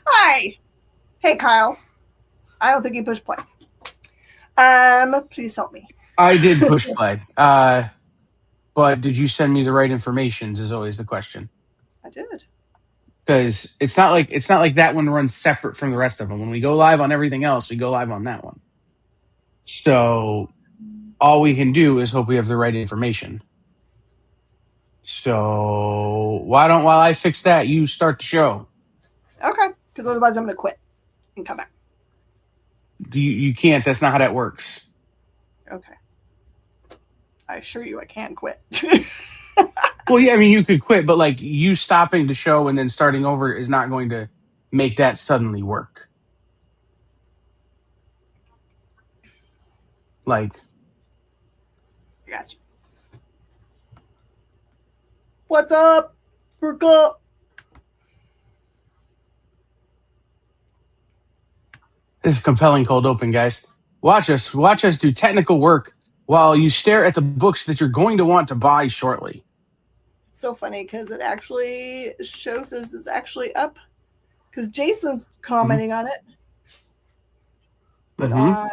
Hi. Hey, Kyle. I don't think you pushed play. Please help me. I did push play. But did you send me the right information is always the question. I did. Because it's not like that one runs separate from the rest of them. When we go live on everything else, we go live on that one. So all we can do is hope we have the right information. So why don't while I fix that, you start the show. Okay. Because otherwise I'm going to quit and come back. You can't. That's not how that works. Okay. I assure you I can quit. Well, yeah, I mean you could quit, but like you stopping the show and then starting over is not going to make that suddenly work. Like I got you. What's up, Burka? This is compelling cold open, guys. Watch us do technical work while you stare at the books that you're going to want to buy shortly. It's so funny because it actually shows us it's actually up. Because Jason's commenting on it. But Mm-hmm.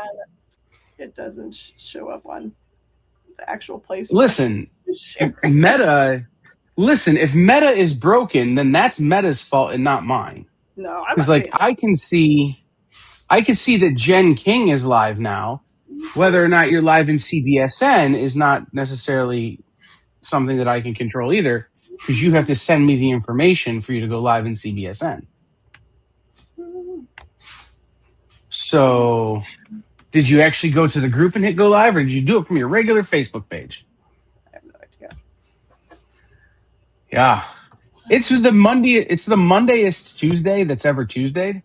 it doesn't show up on the actual place. Listen, Meta. Listen, if Meta is broken, then that's Meta's fault and not mine. No, I'm Because not like saying I can see that Jen King is live now. Whether or not you're live in CBSN is not necessarily something that I can control either, because you have to send me the information for you to go live in CBSN. So, did you actually go to the group and hit go live, or did you do it from your regular Facebook page? I have no idea. Yeah, it's the Monday. It's the Mondayest Tuesday that's ever Tuesday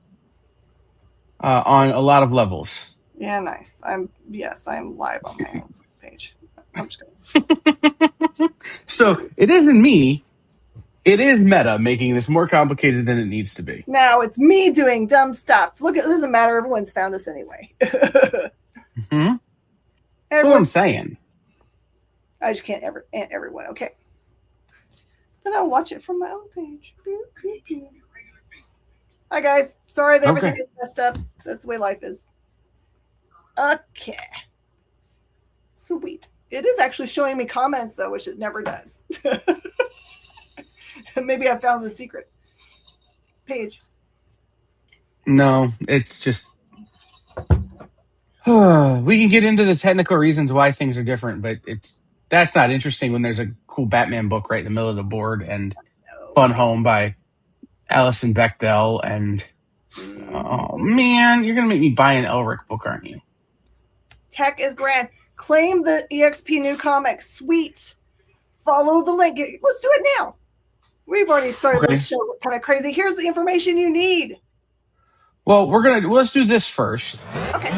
on a lot of levels. Yeah, nice. I'm live on my own page. I'm just kidding. So it isn't me. It is Meta making this more complicated than it needs to be. Now it's me doing dumb stuff. Look, it doesn't matter. Everyone's found us anyway. Mm-hmm. That's what I'm saying. I just can't everyone. Okay. Then I'll watch it from my own page. Hi guys. Sorry that everything is messed up. That's the way life is. Okay. Sweet. It is actually showing me comments though, which it never does. Maybe I found the secret page. No, it's just we can get into the technical reasons why things are different, but that's not interesting when there's a cool Batman book right in the middle of the board and Fun Home by Alison Bechdel and oh man, you're gonna make me buy an Elric book, aren't you? Tech is grand. Claim the EXP new comic. Sweet. Follow the link. Let's do it now. We've already started this show kind of crazy. Here's the information you need. Well, let's do this first. Okay.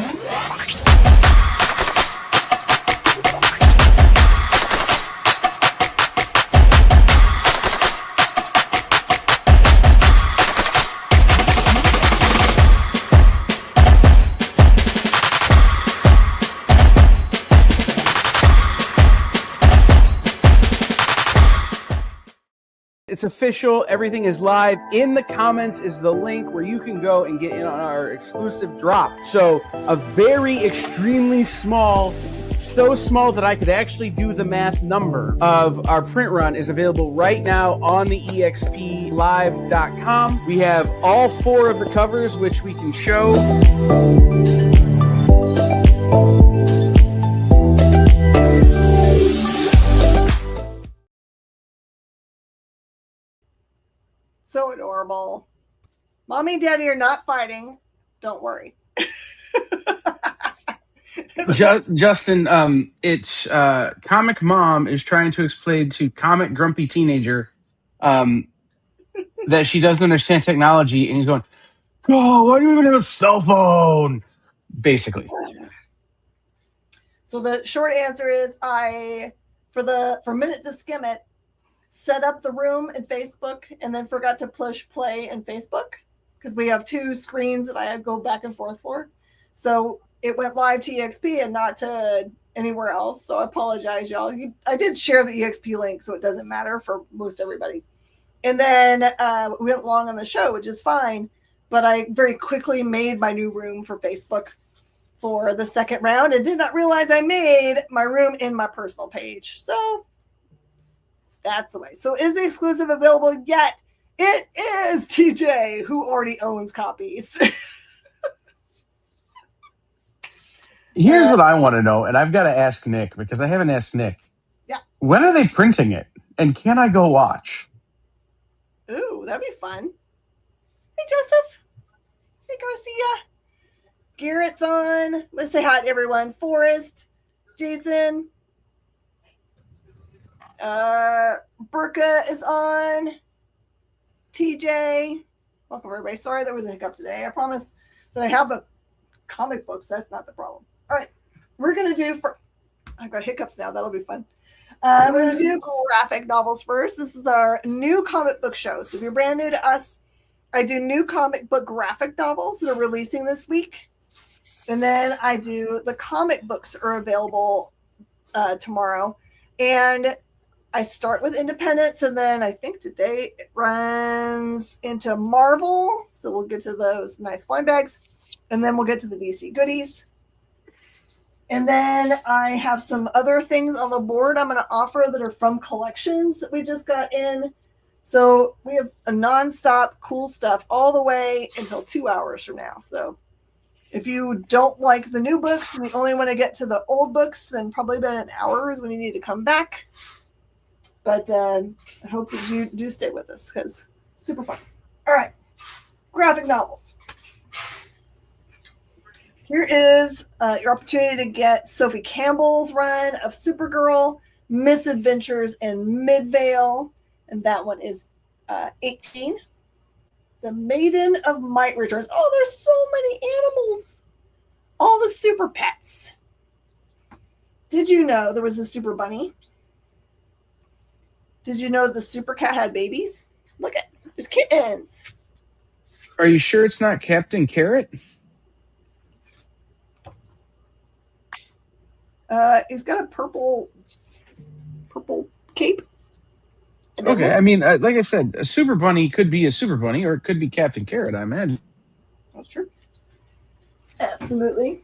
It's official. Everything is live. In the comments is the link where you can go and get in on our exclusive drop. So a very extremely small, so small that I could actually do the math number of our print run is available right now on the explive.com. We have all 4 of the covers, which we can show. So adorable. Mommy and Daddy are not fighting. Don't worry. Justin, it's Comic Mom is trying to explain to Comic Grumpy Teenager that she doesn't understand technology, and he's going, "Oh, why do you even have a cell phone?" Basically. So the short answer is for Minute to Skim It, set up the room in Facebook and then forgot to push play in Facebook because we have 2 screens that I go back and forth for. So it went live to EXP and not to anywhere else. So I apologize, y'all. I did share the EXP link, so it doesn't matter for most everybody. And then we went long on the show, which is fine. but I very quickly made my new room for Facebook for the second round and did not realize I made my room in my personal page. So that's the way. So is the exclusive available yet? It is, TJ, who already owns copies. Here's what I want to know, and I've got to ask Nick because I haven't asked Nick. Yeah. When are they printing it? And can I go watch? Ooh, that'd be fun. Hey, Joseph. Hey, Garcia. Garrett's on. Let's say hi to everyone. Forrest, Jason, Burka is on. TJ, welcome everybody. Sorry there was a hiccup today. I promise that I have the comic books. That's not the problem. All right, we're gonna do I've got hiccups now. That'll be fun. We're gonna do graphic novels first. This is our new comic book show. So if you're brand new to us, I do new comic book graphic novels that are releasing this week. And then I do the comic books are available tomorrow. And I start with independents, and then I think today it runs into Marvel. So we'll get to those nice blind bags. And then we'll get to the DC goodies. And then I have some other things on the board I'm going to offer that are from collections that we just got in. So we have a nonstop cool stuff all the way until 2 hours from now. So if you don't like the new books and you only want to get to the old books, then probably about an hour is when you need to come back. But I hope that you do stay with us because it's super fun. All right. Graphic novels. Here is your opportunity to get Sophie Campbell's run of Supergirl, Misadventures in Midvale, and that one is 18. The Maiden of Might returns. Oh, there's so many animals. All the super pets. Did you know there was a super bunny? Did you know the super cat had babies? Look at there's kittens. Are you sure it's not Captain Carrot? He's got a purple cape. Okay, I mean, like I said, a super bunny could be a super bunny, or it could be Captain Carrot, I imagine. That's true. Absolutely.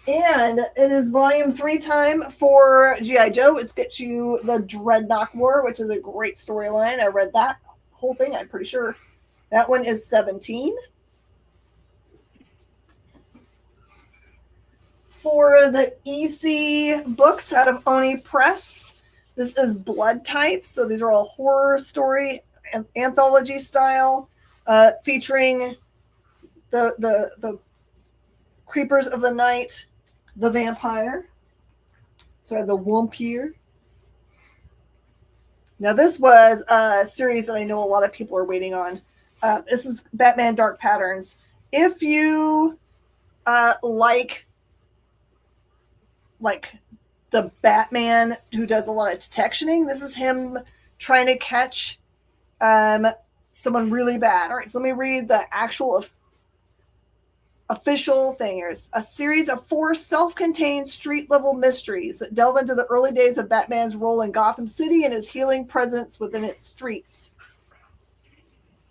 And it is volume 3 time for G.I. Joe. It's get you the Dreadnought War, which is a great storyline. I read that whole thing, I'm pretty sure. That one is 17. For the EC books out of Oni Press, this is Blood Type. So these are all horror story and anthology style, featuring the creepers of the night, the vampire, the vampire. Now this was a series that I know a lot of people are waiting on. This is Batman Dark Patterns. If you like the Batman who does a lot of detectioning, this is him trying to catch someone really bad. All right, so let me read the actual official thing. Here's a series of 4 self-contained street-level mysteries that delve into the early days of Batman's role in Gotham City and his healing presence within its streets.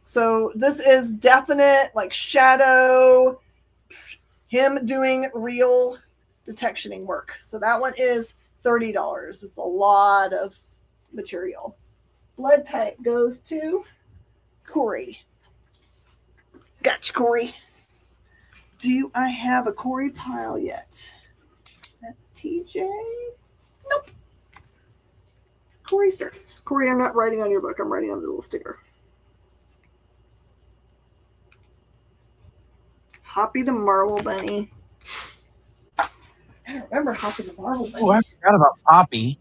So this is definite, like, shadow, him doing real detectioning work. So that one is $30. It's a lot of material. Blood Type goes to Corey. Gotcha, Corey. Do I have a Corey pile yet? That's TJ. Nope. Corey starts. Corey, I'm not writing on your book. I'm writing on the little sticker. Hoppy the Marble Bunny. I don't remember Hoppy the Marble Bunny. Oh, I forgot about Poppy.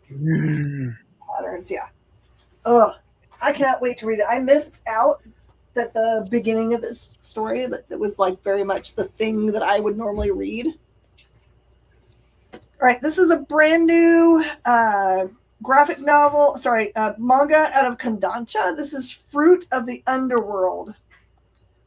Patterns, yeah. Ugh. I cannot wait to read it. I missed out at the beginning of this story that was like very much the thing that I would normally read. All right, this is a brand new graphic novel, manga out of Kodansha. This is Fruit of the Underworld.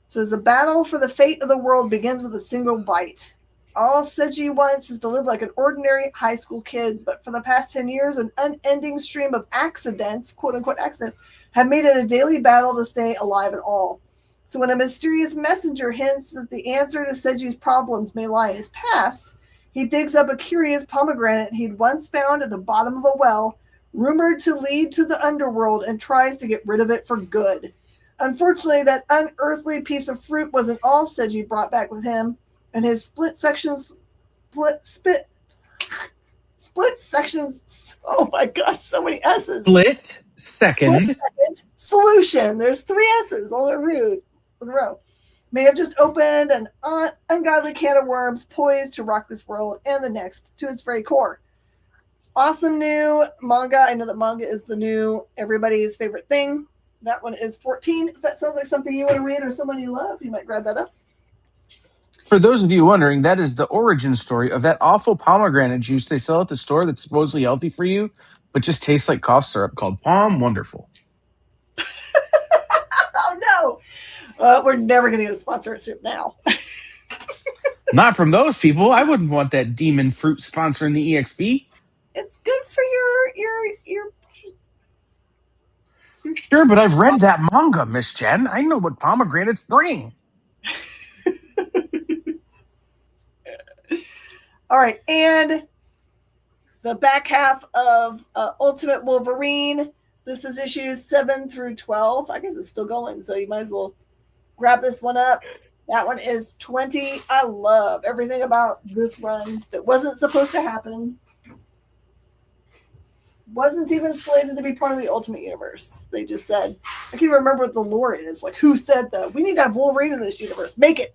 So as the battle for the fate of the world begins with a single bite. All Seiji wants is to live like an ordinary high school kid, but for the past 10 years, an unending stream of accidents, quote-unquote accidents, have made it a daily battle to stay alive at all. So when a mysterious messenger hints that the answer to Seji's problems may lie in his past, he digs up a curious pomegranate he'd once found at the bottom of a well, rumored to lead to the underworld, and tries to get rid of it for good. Unfortunately, that unearthly piece of fruit wasn't all Seji brought back with him, and his split sections, oh my gosh, so many S's. Split second Solution. There's 3 S's all in a row. May have just opened an ungodly can of worms poised to rock this world and the next to its very core. Awesome new manga. I know that manga is the new everybody's favorite thing. That one is 14. If that sounds like something you want to read or someone you love, you might grab that up. For those of you wondering, that is the origin story of that awful pomegranate juice they sell at the store that's supposedly healthy for you, but just tastes like cough syrup, called Palm Wonderful. Oh, no. We're never going to get a sponsorship now. Not from those people. I wouldn't want that demon fruit sponsoring the EXP. It's good for your Sure, but I've read that manga, Miss Jen. I know what pomegranates bring. All right, and the back half of Ultimate Wolverine. This is issues 7 through 12. I guess it's still going, so you might as well grab this one up. That one is 20. I love everything about this run that wasn't supposed to happen. Wasn't even slated to be part of the Ultimate Universe. They just said, I can't remember what the lore is. Like, who said that? We need to have Wolverine in this universe. Make it.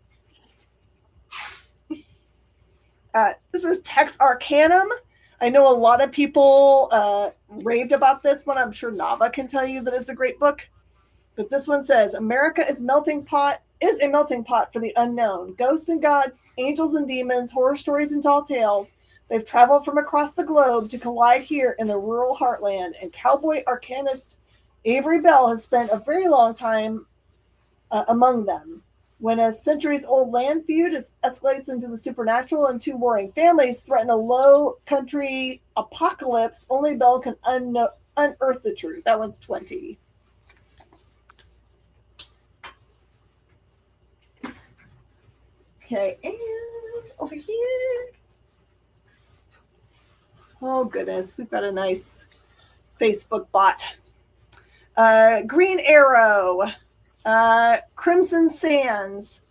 This is Tex Arcanum. I know a lot of people raved about this one. I'm sure Nava can tell you that it's a great book. But this one says, America is a melting pot for the unknown. Ghosts and gods, angels and demons, horror stories and tall tales. They've traveled from across the globe to collide here in the rural heartland, and cowboy arcanist Avery Bell has spent a very long time among them. When a centuries-old land feud escalates into the supernatural and 2 warring families threaten a low country apocalypse, only Bell can unearth the truth. That one's 20. Okay, and over here. Oh, goodness. We've got a nice Facebook bot. Green Arrow. Crimson Sands.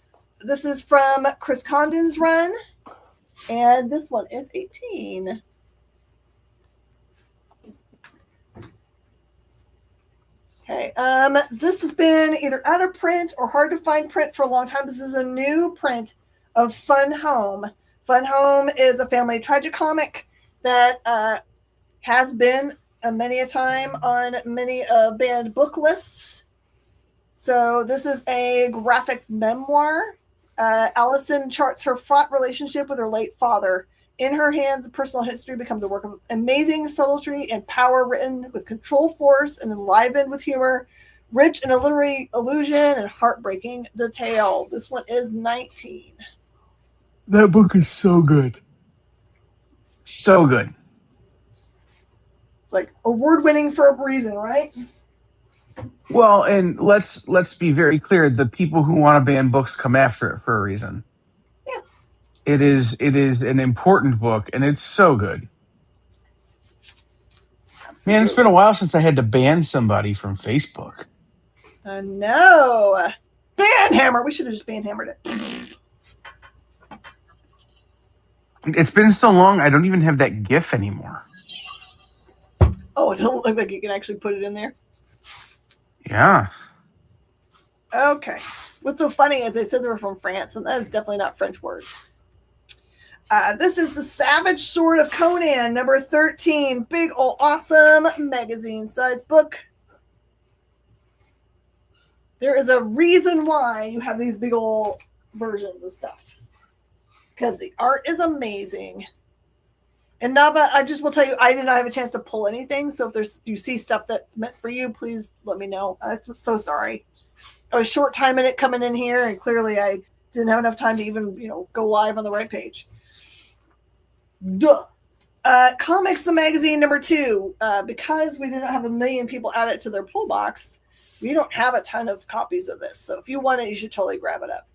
This is from Chris Condon's run. And this one is 18. Okay. This has been either out of print or hard to find print for a long time. This is a new print of Fun Home. Fun Home is a family tragicomic that has been many a time on many banned book lists. So this is a graphic memoir. Allison charts her fraught relationship with her late father. In her hands, personal history becomes a work of amazing subtlety and power, written with control force and enlivened with humor, rich in a literary illusion and heartbreaking detail. This one is 19. That book is so good. So good. It's like award-winning for a reason, right? Well, and let's be very clear. The people who want to ban books come after it for a reason. Yeah. It is an important book, and it's so good. Absolutely. Man, it's been a while since I had to ban somebody from Facebook. No. Banhammer. We should have just banhammered it. It's been so long, I don't even have that GIF anymore. Oh, it doesn't look like you can actually put it in there. Yeah. Okay. What's so funny is they said they were from France, and that is definitely not French words. This is the Savage Sword of Conan, number 13. Big old awesome magazine-sized book. There is a reason why you have these big old versions of stuff. Because the art is amazing. And Nava, I just will tell you, I did not have a chance to pull anything. So if you see stuff that's meant for you, please let me know. I'm so sorry. I was short timing it coming in here, and clearly I didn't have enough time to even, go live on the right page. Duh. Comics the Magazine #2. Because we didn't have a million people add it to their pull box, we don't have a ton of copies of this. So if you want it, you should totally grab it up.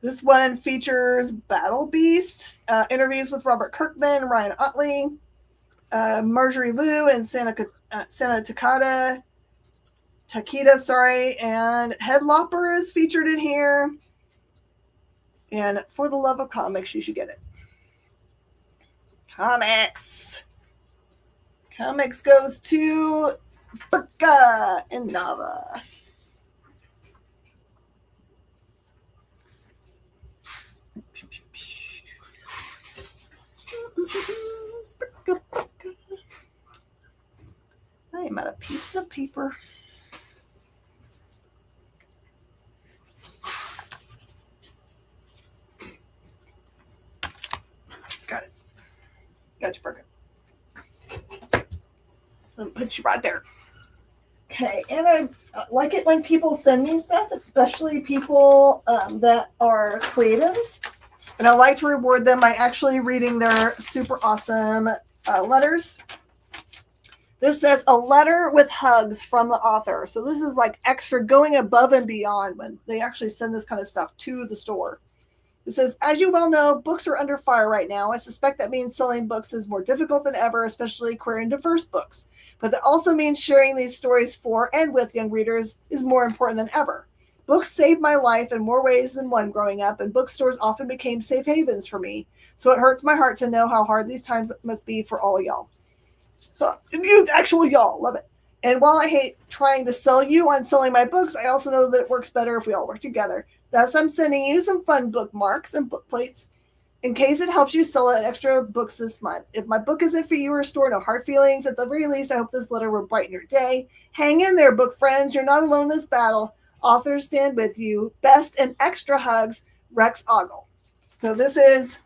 This one features Battle Beast, interviews with Robert Kirkman, Ryan Utley, Marjorie Liu, and Santa Takeda, and Headlopper is featured in here. And for the love of comics, you should get it. Comics goes to Burka and Nava. I am out of pieces of paper. Got it. Got you, Burka. Let me put you right there. Okay, and I like it when people send me stuff, especially people that are creatives. And I like to reward them by actually reading their super awesome letters. This says a letter with hugs from the author. So this is like extra, going above and beyond when they actually send this kind of stuff to the store. It says, as you well know, books are under fire right now. I suspect that means selling books is more difficult than ever, especially queer and diverse books. But that also means sharing these stories for and with young readers is more important than ever. Books saved my life in more ways than one growing up, and bookstores often became safe havens for me. So it hurts my heart to know how hard these times must be for all of y'all. So, and used actual y'all. Love it. And while I hate trying to sell you on selling my books, I also know that it works better if we all work together. Thus, I'm sending you some fun bookmarks and book plates in case it helps you sell extra books this month. If my book isn't for you or store, no hard feelings. At the very least, I hope this letter will brighten your day. Hang in there, book friends. You're not alone in this battle. Authors stand with you. Best and extra hugs, Rex Ogle. So this is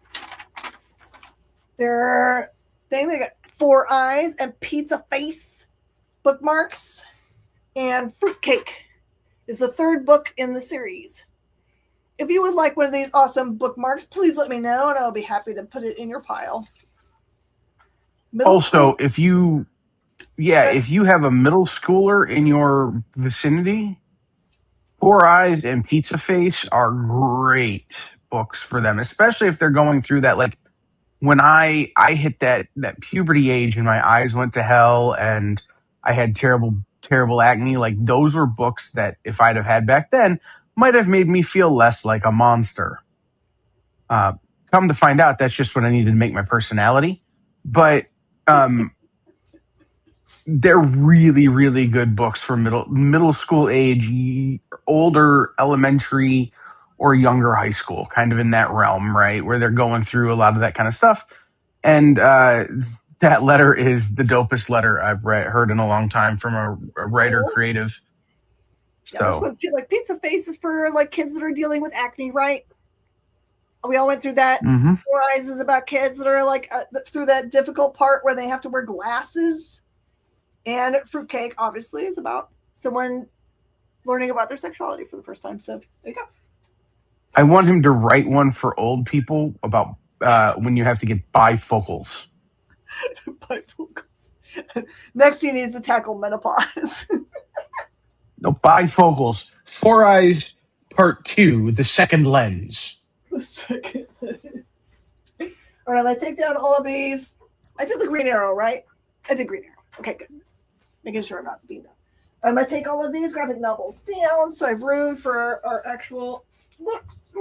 their thing. They got 4 eyes and pizza face bookmarks, and fruitcake is the 3rd book in the series. If you would like one of these awesome bookmarks, please let me know, and I'll be happy to put it in your pile. If you have a middle schooler in your vicinity, 4 Eyes and Pizza Face are great books for them, especially if they're going through that. Like when I hit that puberty age and my eyes went to hell and I had terrible acne, like those were books that if I'd have had back then might have made me feel less like a monster. Come to find out, that's just what I needed to make my personality. But they're really, really good books for middle school age, older elementary or younger high school, kind of in that realm, right? Where they're going through a lot of that kind of stuff. And that letter is the dopest letter I've heard in a long time from a writer creative. Yeah, this one, like Pizza Face, is for like kids that are dealing with acne, right? We all went through that. Mm-hmm. 4 Eyes is about kids that are like through that difficult part where they have to wear glasses. And Fruitcake, obviously, is about someone learning about their sexuality for the first time. So there you go. I want him to write one for old people about when you have to get bifocals. Bifocals. Next, he needs to tackle menopause. No, bifocals. 4 Eyes Part 2, The Second Lens. The second lens. All right, I'm going to take down all of these. I did the green arrow, right? I did green arrow. Okay, good. Making sure I'm not being done. I'm going to take all of these graphic novels down so I have room for our actual books.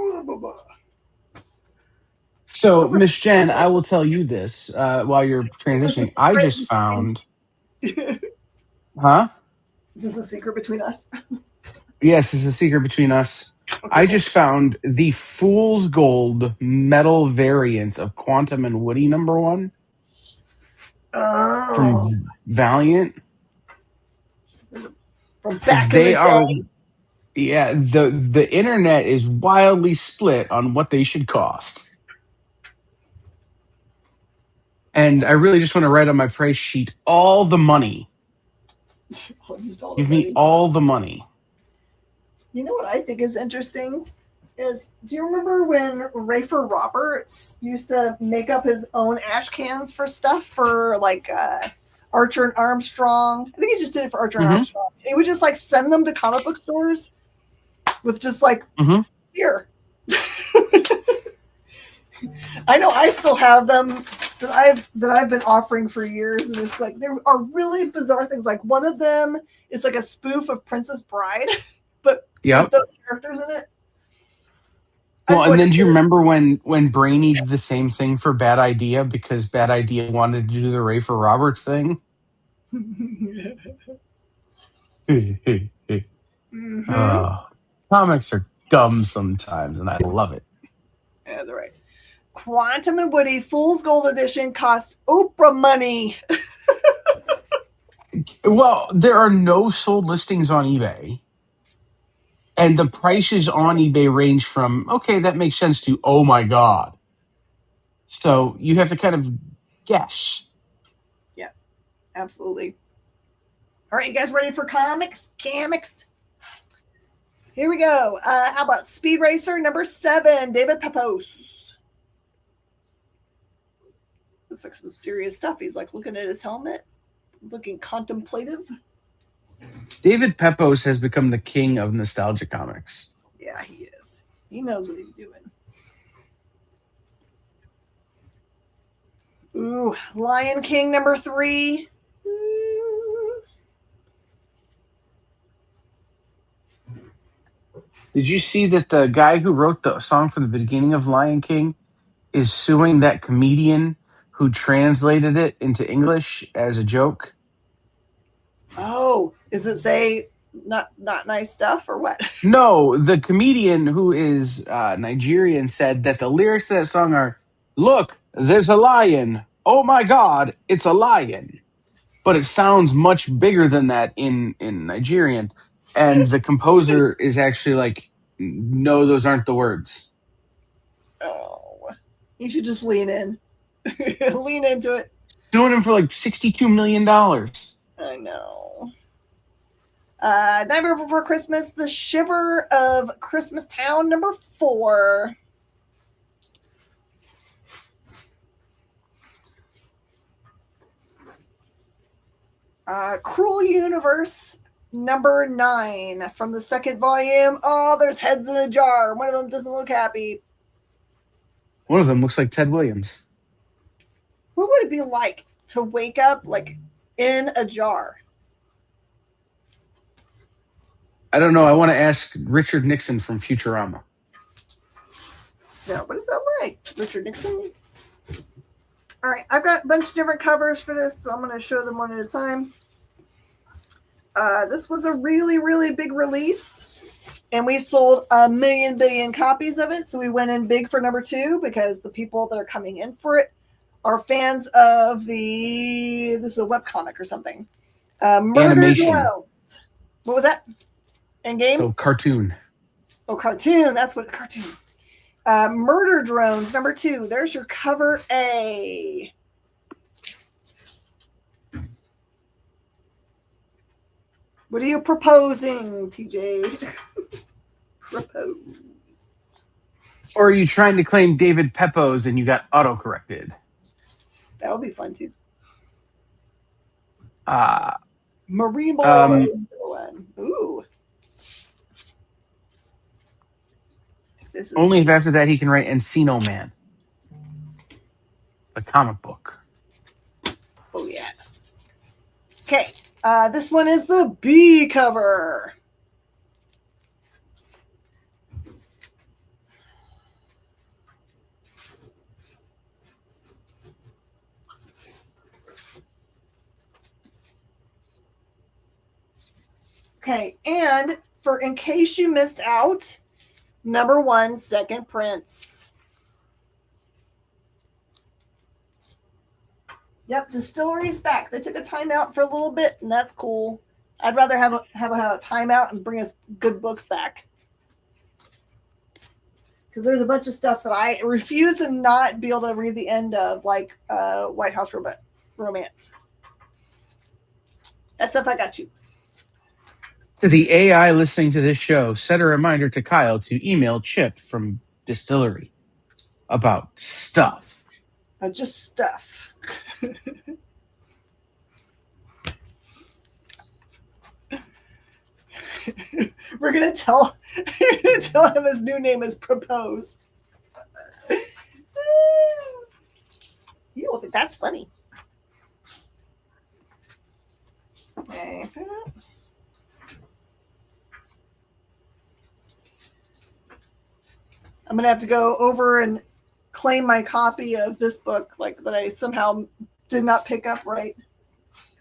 So, Miss Jen, I will tell you this while you're transitioning. I just found... Huh? Is this a secret between us? Yes, it's a secret between us. Okay. I just found the Fool's Gold metal variants of Quantum and Woody #1 from Valiant. From back in the day. Yeah, the internet is wildly split on what they should cost. And I really just want to write on my price sheet all the money. Give me all the money. You know what I think is interesting? is, do you remember when Rafer Roberts used to make up his own ash cans for stuff for like Archer and Armstrong? I think he just did it for Archer and Armstrong. He would just like send them to comic book stores with just like, here. I know I still have them that I've been offering for years, and it's like there are really bizarre things. Like one of them is like a spoof of Princess Bride, but with those characters in it. Well, and then do you remember when Brainy did the same thing for Bad Idea because Bad Idea wanted to do the Rafer Roberts thing? Comics are dumb sometimes, and I love it. Yeah, they're right. Quantum and Woody Fool's Gold Edition cost Oprah money. Well, there are no sold listings on eBay. And the prices on eBay range from, okay, that makes sense, to, oh my God. So you have to kind of guess. Yeah, absolutely. All right, you guys ready for comics? Comics? Here we go. How about Speed Racer number 7, David Pepos. Looks like some serious stuff. He's like looking at his helmet, looking contemplative. David Pepos has become the king of nostalgia comics. Yeah, he is. He knows what he's doing. Ooh, Lion King number 3. Did you see that the guy who wrote the song from the beginning of Lion King is suing that comedian who translated it into English as a joke? Oh, does it say not nice stuff or what? No, the comedian who is Nigerian said that the lyrics to that song are, "Look, there's a lion. Oh my God, it's a lion." But it sounds much bigger than that in Nigerian. And the composer is actually like, no, those aren't the words. Oh, you should just lean in. Lean into it. Doing him for like $62 million. I know. Nightmare Before Christmas, The Shiver of Christmas Town, number 4. Cruel Universe, number 9, from the 2nd volume. Oh, there's heads in a jar. One of them doesn't look happy. One of them looks like Ted Williams. What would it be like to wake up like in a jar? I don't know. I want to ask Richard Nixon from Futurama. Yeah, what is that like? Richard Nixon? All right, I've got a bunch of different covers for this, so I'm going to show them one at a time. This was a really, really big release, and we sold 1 billion copies of it, so we went in big for number 2 because the people that are coming in for it are fans of this is a webcomic or something. Animation. Drones. What was that? Endgame? So cartoon. Oh, cartoon. That's what cartoon. Murder Drones, number 2. There's your cover A. What are you proposing, TJ? Propose. Or are you trying to claim David Pepos and you got auto-corrected? That would be fun, too. Marimo. Ooh. Only if after that he can write Encino Man. The comic book. Oh, yeah. Okay. This one is the B cover. Okay, and for in case you missed out, number 1, second prints. Yep, Distillery's back. They took a timeout for a little bit, and that's cool. I'd rather have a timeout and bring us good books back. Because there's a bunch of stuff that I refuse to not be able to read the end of, like White House Romance. That stuff I got you. To the AI listening to this show, set a reminder to Kyle to email Chip from Distillery about stuff. Just stuff. We're gonna tell him his new name is Propose. You don't think that's funny? Okay. I'm gonna have to go over and claim my copy of this book, like that I somehow did not pick up right.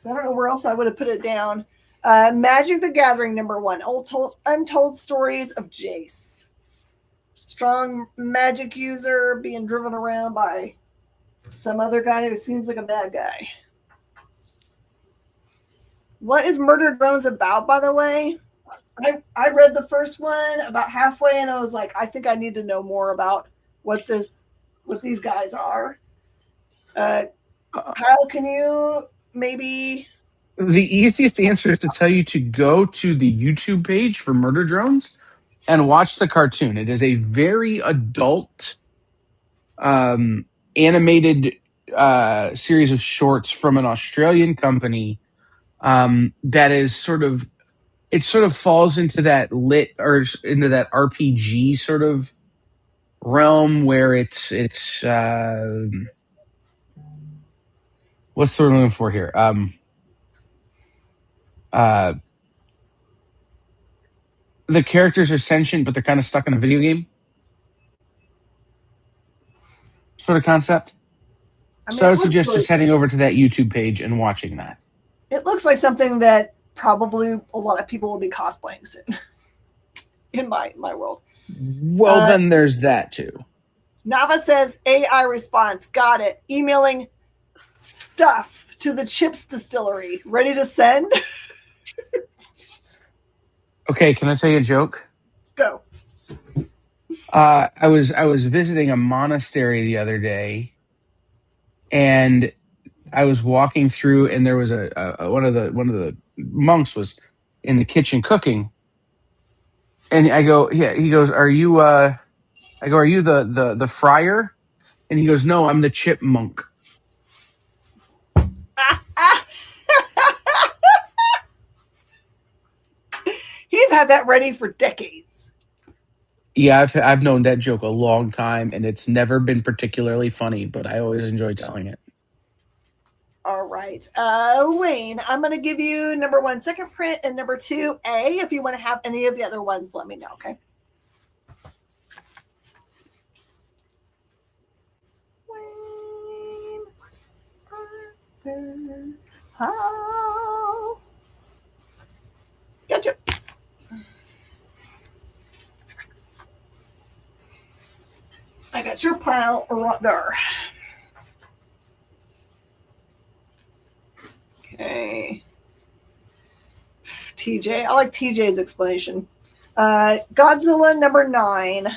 I don't know where else I would have put it down. Magic the Gathering #1, Untold Stories of Jace. Strong magic user being driven around by some other guy who seems like a bad guy. What is Murder Drones about, by the way? I read the first one about halfway, and I was like, I think I need to know more about what these guys are. Kyle, can you maybe? The easiest answer is to tell you to go to the YouTube page for Murder Drones and watch the cartoon. It is a very adult animated series of shorts from an Australian company that is sort of falls into that lit or into that RPG sort of realm where it's what's the word I'm looking for here? The characters are sentient, but they're kind of stuck in a video game sort of concept. So I would suggest just heading over to that YouTube page and watching that. It looks like something that probably a lot of people will be cosplaying soon in my world. Well, then there's that too. Nava says AI response. Got it. Emailing stuff to the Chips Distillery. Ready to send? Okay, can I tell you a joke? Go. I was visiting a monastery the other day, and I was walking through, and there was one of the monks was in the kitchen cooking, and I go, yeah. He goes, "Are you?" I go, "Are you the friar?" And he goes, "No, I'm the chipmunk." He's had that ready for decades. Yeah, I've known that joke a long time, and it's never been particularly funny, but I always enjoy telling it. All right. Wayne, I'm going to give you #1 second print and #2 A. If you want to have any of the other ones, let me know, okay? Wayne Arthur Hall. Gotcha. I got your pile right there. Okay. TJ. I like TJ's explanation. Godzilla #9.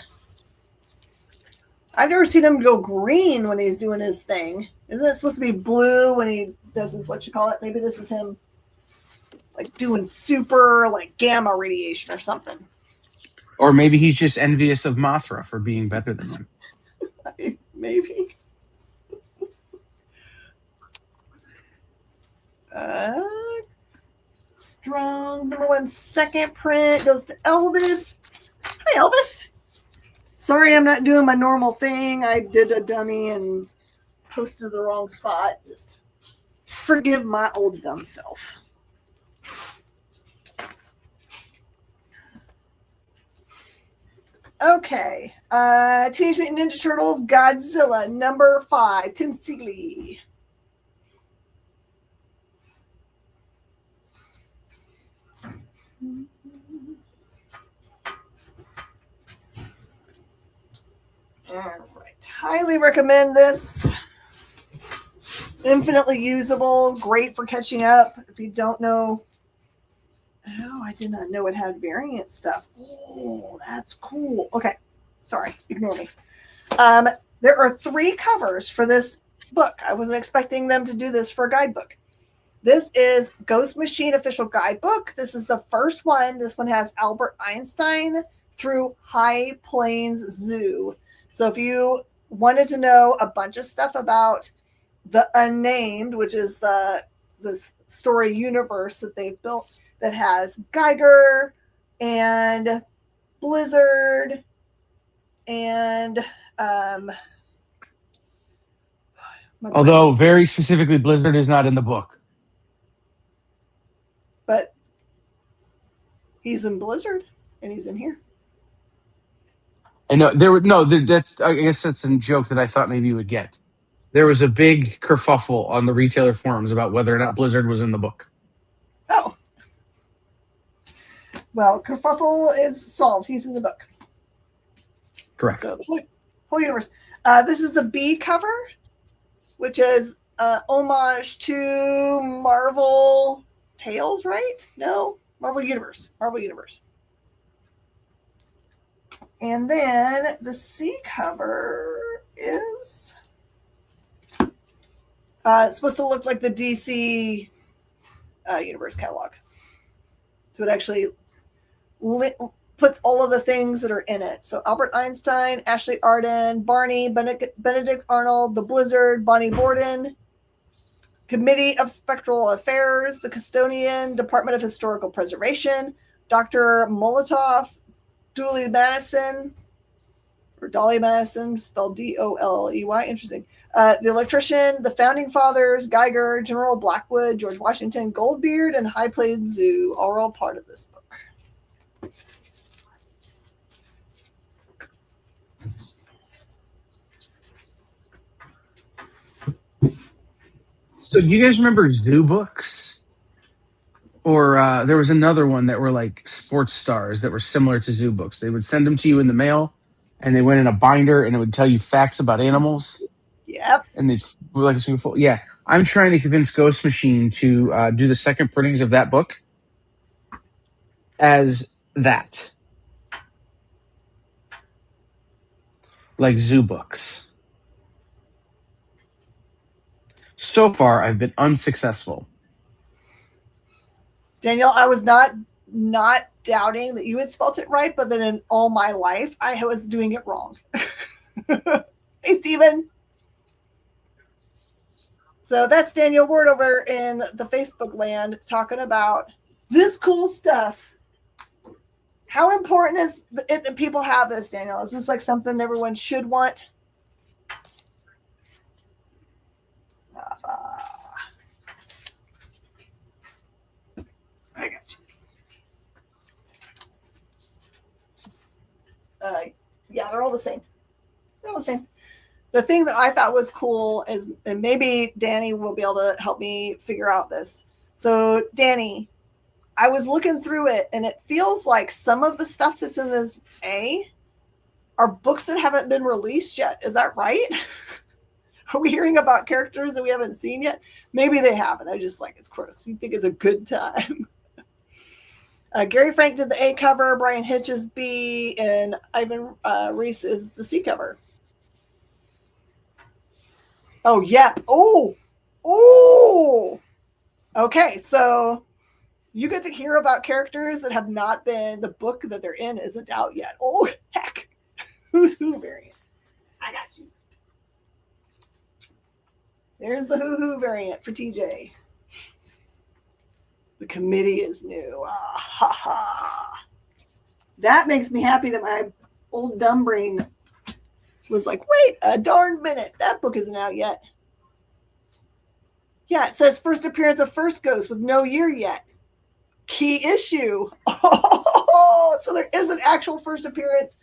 I've never seen him go green when he's doing his thing. Isn't it supposed to be blue when he does his, what you call it? Maybe this is him like doing super like gamma radiation or something. Or maybe he's just envious of Mothra for being better than him. Maybe. Drones #1 second print goes to Elvis. Hi, Elvis. Sorry, I'm not doing my normal thing. I did a dummy and posted the wrong spot. Just forgive my old dumb self. Okay. Teenage Mutant Ninja Turtles Godzilla #5. Tim Seeley. All right. Highly recommend this. Infinitely usable. Great for catching up. If you don't know. Oh, I did not know it had variant stuff. Oh, that's cool. Okay. Sorry. Ignore me. There are 3 covers for this book. I wasn't expecting them to do this for a guidebook. This is Ghost Machine Official Guidebook. This is the first one. This one has Albert Einstein through High Plains Zoo. So if you wanted to know a bunch of stuff about the Unnamed, which is the story universe that they've built that has Geiger and Blizzard and although very specifically Blizzard is not in the book. But he's in Blizzard and he's in here. And that's, I guess that's a joke that I thought maybe you would get. There was a big kerfuffle on the retailer forums about whether or not Blizzard was in the book. Oh. Well, kerfuffle is solved. He's in the book. Correct. So the whole universe. This is the B cover, which is homage to Marvel Tales, right? No, Marvel Universe. Marvel Universe. And then the C cover is it's supposed to look like the DC Universe catalog. So it actually puts all of the things that are in it. So Albert Einstein, Ashley Arden, Barney, Benedict Arnold, the Blizzard, Bonnie Borden, Committee of Spectral Affairs, the Custodian, Department of Historical Preservation, Dr. Molotov, Dolly Madison, spelled Dolley, interesting. The Electrician, the Founding Fathers, Geiger, General Blackwood, George Washington, Goldbeard, and High Plains Zoo are all part of this book. So do you guys remember Zoo Books? Or there was another one that were like sports stars that were similar to Zoo Books. They would send them to you in the mail, and they went in a binder, and it would tell you facts about animals. Yep. And they were like a single full. Yeah, I'm trying to convince Ghost Machine to do the second printings of that book as that, like Zoo Books. So far, I've been unsuccessful. Daniel, I was not doubting that you had spelt it right, but then in all my life, I was doing it wrong. Hey, Steven. So that's Daniel Ward over in the Facebook land talking about this cool stuff. How important is it that people have this, Daniel? Is this like something everyone should want? I got you. Yeah, they're all the same. They're all the same. The thing that I thought was cool is, and maybe Danny will be able to help me figure out this. So, Danny, I was looking through it, and it feels like some of the stuff that's in this A are books that haven't been released yet. Is that right? Are we hearing about characters that we haven't seen yet? Maybe they haven't. I just like it's gross. You think it's a good time. Gary Frank did the A cover, Brian Hitch is B, and Ivan Reese is the C cover. Oh, yeah. Oh. Okay, so you get to hear about characters that have not been, the book that they're in isn't out yet. Oh, heck. Who's Who variant? I got you. There's the Who variant for TJ. The committee is new. Ah, ha, ha. That makes me happy that my old dumb brain was like, wait a darn minute. That book isn't out yet. Yeah, it says first appearance of First Ghost with no year yet. Key issue. Oh, so there is an actual first appearance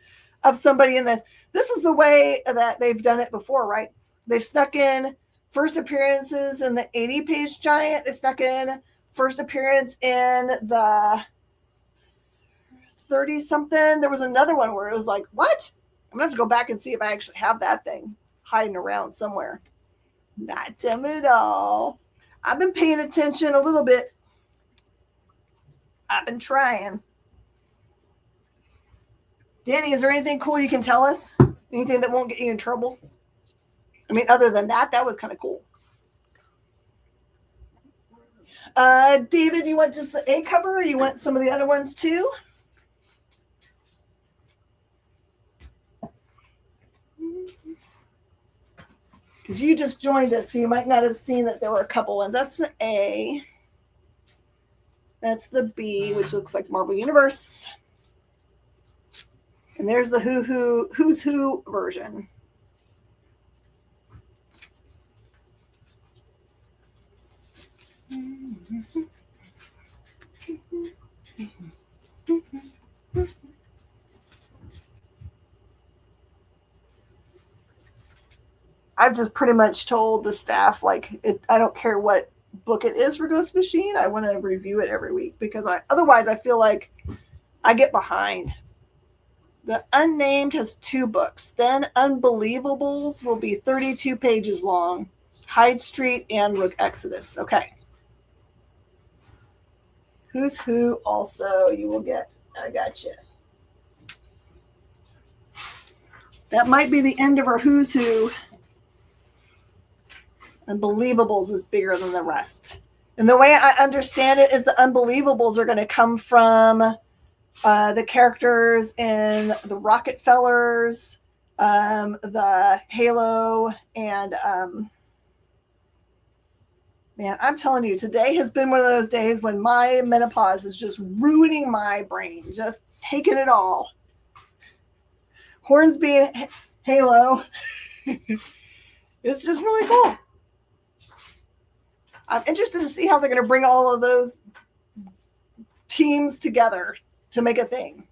of somebody in this. This is the way that they've done it before, right? They've snuck in first appearances in the 80-page giant. They snuck in first appearance in the 30-something. There was another one where it was like, what? I'm going to have to go back and see if I actually have that thing hiding around somewhere. Not them at all. I've been paying attention a little bit. I've been trying. Danny, is there anything cool you can tell us? Anything that won't get you in trouble? I mean, other than that, that was kind of cool. David, you want just the A cover or you want some of the other ones too? Because you just joined us, so you might not have seen that there were a couple ones. That's the A. That's the B, which looks like Marvel Universe. And there's the Who's Who version. I've just pretty much told the staff, like, I don't care what book it is for Ghost Machine. I want to review it every week because otherwise I feel like I get behind. The Unnamed has 2 books. Then Unbelievables will be 32 pages long. Hyde Street and Rook Exodus. Okay. Who's Who also you will get. I gotcha. That might be the end of our Who's Who. Unbelievables is bigger than the rest. And the way I understand it is the Unbelievables are going to come from the characters in the Rockefellers, the Halo, and man, I'm telling you, today has been one of those days when my menopause is just ruining my brain, just taking it all. Hornsby and Halo. It's just really cool. I'm interested to see how they're going to bring all of those teams together to make a thing.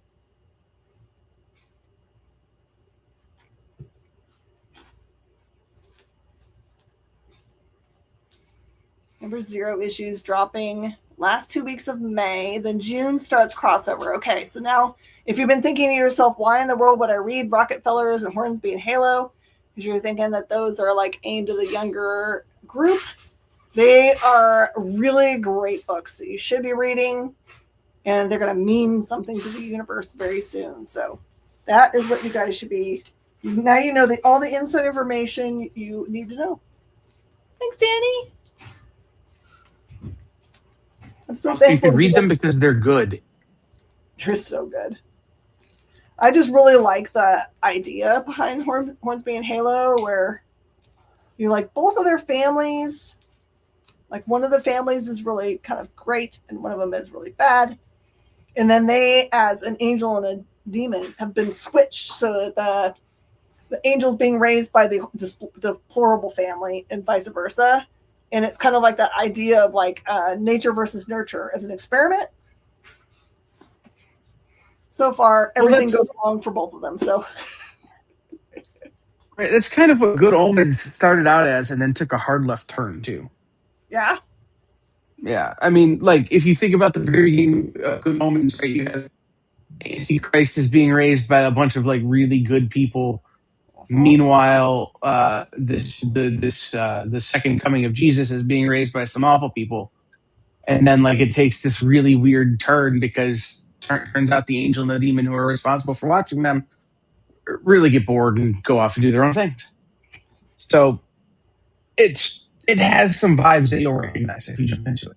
Number 0 issues dropping last 2 weeks of May. Then June starts crossover. Okay, so now if you've been thinking to yourself, why in the world would I read Rockefellers and Hornsby and Halo? Because you're thinking that those are like aimed at a younger group. They are really great books that you should be reading, and they're going to mean something to the universe very soon. So that is what you guys should be. Now you know all the inside information you need to know. Thanks, Danny. I'm so thankful. You can read them because they're good. They're so good. I just really like the idea behind Hornsby and Halo, where you like both of their families. Like one of the families is really kind of great, and one of them is really bad. And then they, as an angel and a demon, have been switched so that the angel's being raised by the deplorable family and vice versa. And it's kind of like that idea of like nature versus nurture as an experiment. So far, everything goes wrong for both of them. So right, that's kind of what Good Omens started out as and then took a hard left turn too. Yeah. Yeah. I mean, like if you think about the very beginning of Good Omens, right, you have Antichrist is being raised by a bunch of like really good people. Meanwhile, the second coming of Jesus is being raised by some awful people. And then like it takes this really weird turn because turns out the angel and the demon who are responsible for watching them really get bored and go off and do their own things. So it has some vibes that you'll recognize if you jump into it.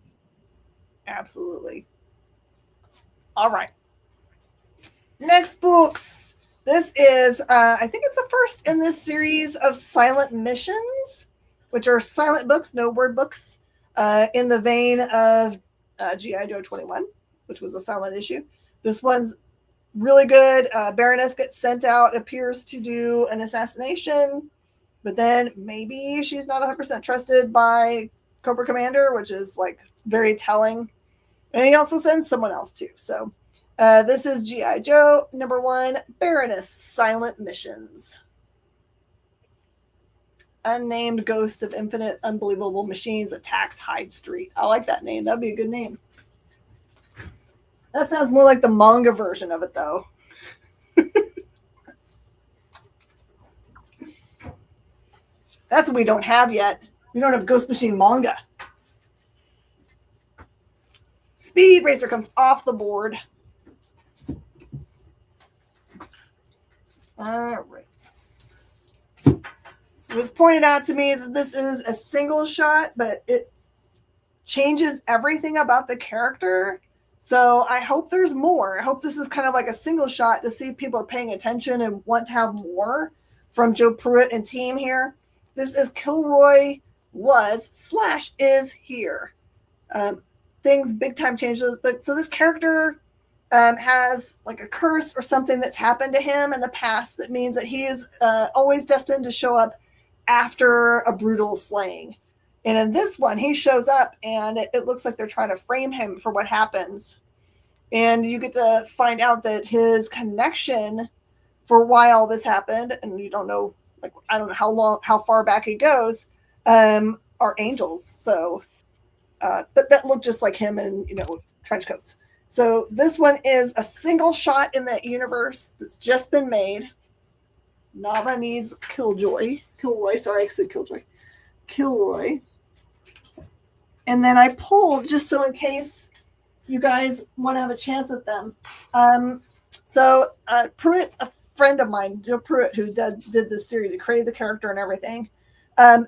Absolutely. All right. Next books. This is, I think it's the first in this series of silent missions, which are silent books, no word books, in the vein of G.I. Joe 21, which was a silent issue. This one's really good. Baroness gets sent out, appears to do an assassination, but then maybe she's not 100% trusted by Cobra Commander, which is like very telling. And he also sends someone else too. So this is G.I. Joe number 1, Baroness Silent Missions. Unnamed Ghost of Infinite Unbelievable Machines attacks Hyde Street. I like that name. That'd be a good name. That sounds more like the manga version of it, though. That's what we don't have yet. We don't have Ghost Machine manga. Speed Racer comes off the board. All right. It was pointed out to me that this is a single shot, but it changes everything about the character. So I hope there's more. I hope this is kind of like a single shot to see if people are paying attention and want to have more from Joe Pruitt and team here. This is Kilroy was/is here. Things big time changes. So this character has like a curse or something that's happened to him in the past that means that he is always destined to show up after a brutal slaying. And in this one, he shows up and it looks like they're trying to frame him for what happens. And you get to find out that his connection for why all this happened, and you don't know, like, I don't know how far back it goes, are angels. So, but that look just like him in, trench coats. So this one is a single shot in that universe that's just been made. Nava needs Kilroy. Sorry, I said Killjoy. Kilroy. And then I pulled just so in case you guys want to have a chance at them. So Pruitt's a friend of mine, Joe Pruitt, who did this series. He created the character and everything.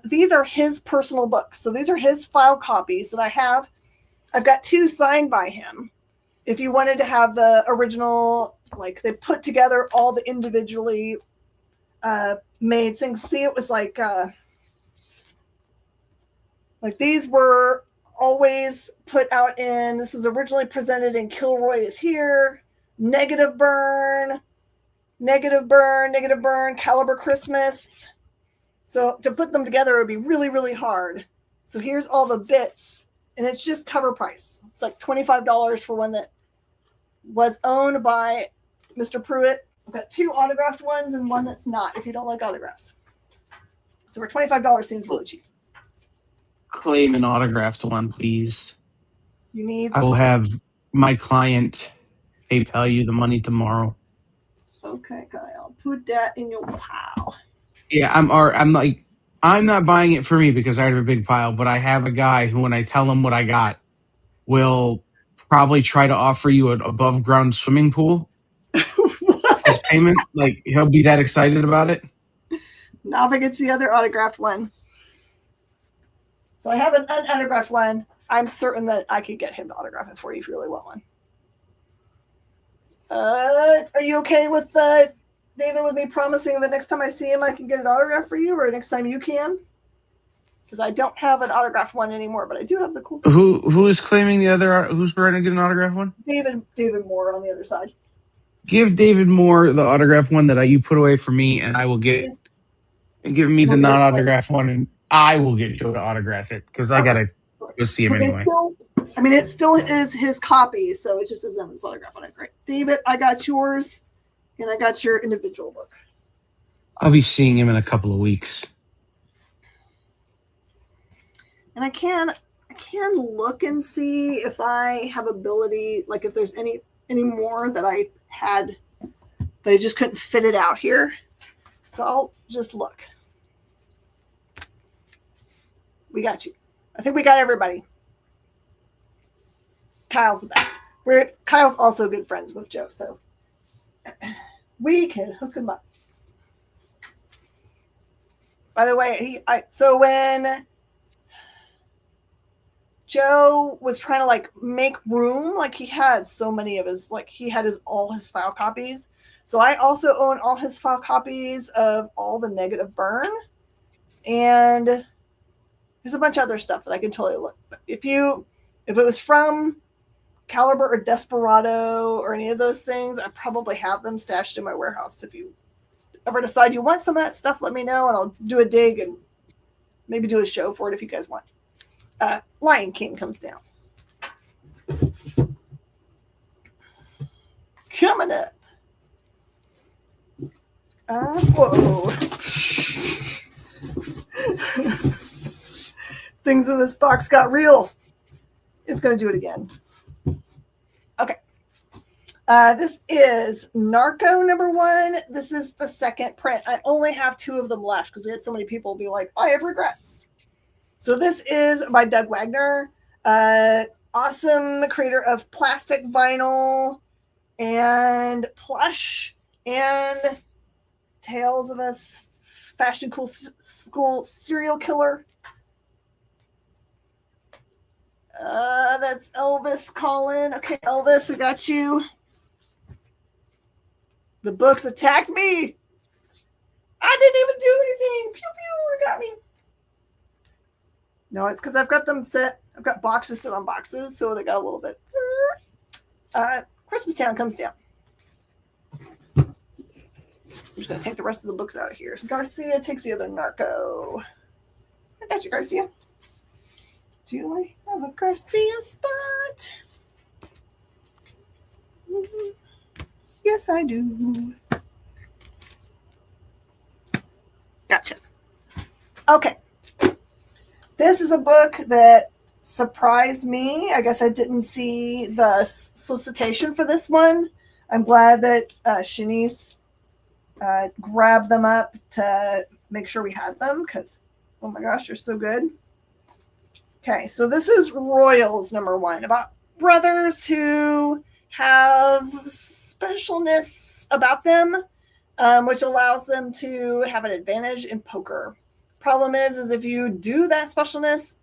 These are his personal books. So these are his file copies that I have. I've got 2 signed by him. If you wanted to have the original, like they put together all the individually made things. See, it was like these were always put out in, this was originally presented in Kilroy is here, Negative Burn, Caliber Christmas. So to put them together would be really, really hard. So here's all the bits, and it's just cover price. It's like $25 for one that was owned by Mr. Pruitt. I've got 2 autographed ones and one that's not, if you don't like autographs. So for $25 seems really cheap. Claim an autographed one, please. You need. I will have my client PayPal you the money tomorrow. Okay, Kyle, put that in your pile. Yeah, I'm not buying it for me because I have a big pile, but I have a guy who, when I tell him what I got, will probably try to offer you an above ground swimming pool as payment. Like, he'll be that excited about it. Nava gets the other autographed one. So I have an unautographed one. I'm certain that I could get him to autograph it for you if you really want one. Are you okay with David, with me promising the next time I see him I can get an autograph for you, or next time you can? Because I don't have an autographed one anymore, but I do have the cool. Who is claiming the other? Who's trying to get an autographed one? David Moore on the other side. Give David Moore the autographed one that you put away for me, and I will get. And give me the non-autographed one, and I will get Joe to autograph it because I gotta go see him anyway. It still is his copy, so it just doesn't have his autograph on it. Great, David, I got yours, and I got your individual book. I'll be seeing him in a couple of weeks, and I can look and see if I have ability, like if there's any more that I had that I just couldn't fit it out here. So I'll just look. We got you. I think we got everybody. Kyle's the best. Kyle's also good friends with Joe, so we can hook him up. By the way, so when Joe was trying to like make room, like he had so many of his, like he had all his file copies. So I also own all his file copies of all the Negative Burn, and there's a bunch of other stuff that I can totally look. But if it was from Caliber or Desperado or any of those things, I probably have them stashed in my warehouse. If you ever decide you want some of that stuff, let me know, and I'll do a dig and maybe do a show for it if you guys want. Lion King comes down. Coming up. Whoa. Things in this box got real. It's going to do it again. Okay. This is Narco #1. This is the second print. I only have 2 of them left because we had so many people be like, I have regrets. So this is by Doug Wagner. Awesome creator of plastic vinyl and plush and Tales of a Fashion Cool School serial killer. That's Elvis calling. Okay, Elvis, I got you. The books attacked me. I didn't even do anything. Pew pew, it got me. No, it's because I've got them set. I've got boxes set on boxes, so they got a little bit. Christmas Town comes down. I'm just going to take the rest of the books out of here. So Garcia takes the other Narco. I got you, Garcia. Do I have a Garcia spot? Mm-hmm. Yes, I do. Gotcha. Okay. This is a book that surprised me. I guess I didn't see the solicitation for this one. I'm glad that Shanice grabbed them up to make sure we had them because, oh my gosh, they're so good. Okay, so this is Royals #1, about brothers who have specialness about them, which allows them to have an advantage in poker. Problem is if you do that specialness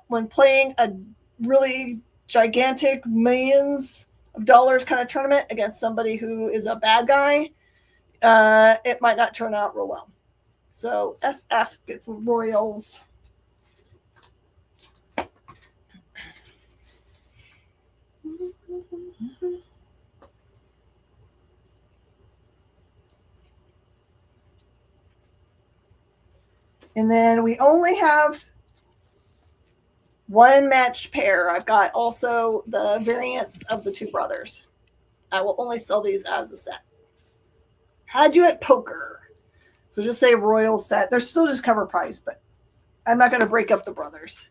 when playing a really gigantic millions of dollars kind of tournament against somebody who is a bad guy, it might not turn out real well. So SF gets Royals. And then we only have one matched pair. I've got also the variants of the two brothers. I will only sell these as a set. Had you at poker. So just say Royal set. They're still just cover price, but I'm not going to break up the brothers.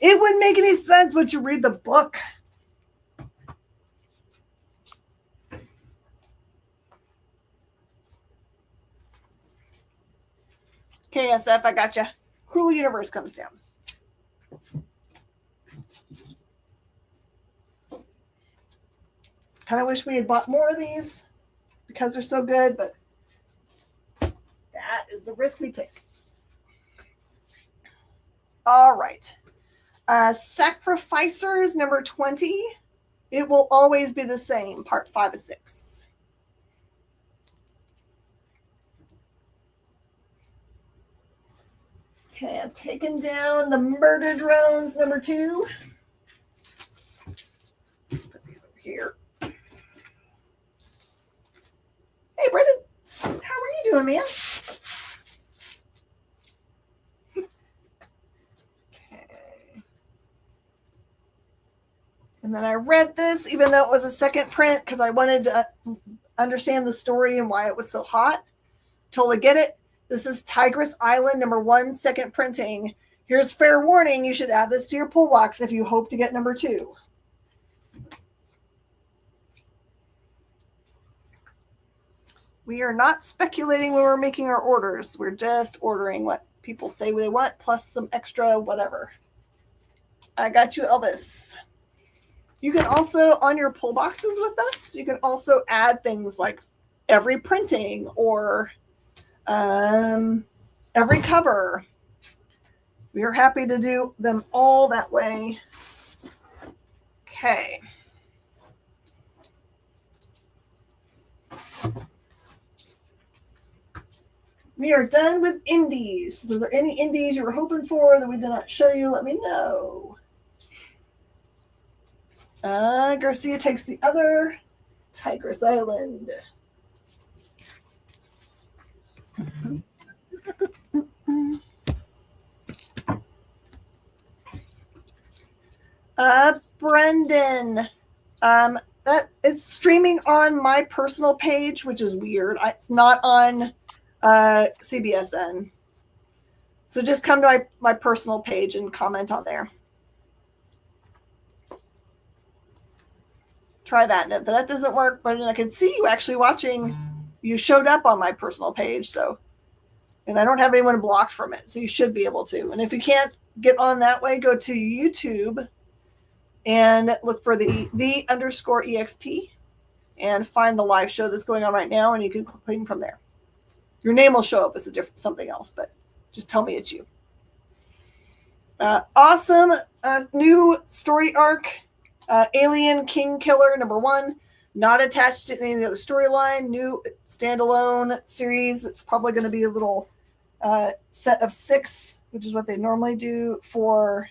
It wouldn't make any sense once you read the book. KSF, I gotcha. Cruel Universe comes down. Kind of wish we had bought more of these because they're so good, but that is the risk we take. All right. Sacrificers #20. It will always be the same, part 5 of 6. Okay, I've taken down the Murder Drones #2. Put these over here. Hey, Brendan. How are you doing, man? Okay. And then I read this, even though it was a second print, because I wanted to understand the story and why it was so hot. Totally get it. This is Tigress Island #1, second printing. Here's fair warning. You should add this to your pull box if you hope to get #2. We are not speculating when we're making our orders. We're just ordering what people say they want, plus some extra whatever. I got you, Elvis. You can also, on your pull boxes with us, you can also add things like every printing or every cover. We are happy to do them all that way. Okay. We are done with indies. Were there any indies you were hoping for that we did not show you? Let me know. Garcia takes the other. Tigress Island. Brendan, that it's streaming on my personal page, which is weird. It's not on CBSN. So just come to my personal page and comment on there. Try that. If that doesn't work, Brendan, I can see you actually watching. You showed up on my personal page, so, and I don't have anyone blocked from it, so you should be able to. And if you can't get on that way, go to YouTube and look for the _EXP and find the live show that's going on right now, and you can claim from there. Your name will show up as a different something else, but just tell me it's you. Awesome new story arc. Alien King Killer #1. Not attached to any other storyline. New standalone series. It's probably going to be a little set of 6, which is what they normally do for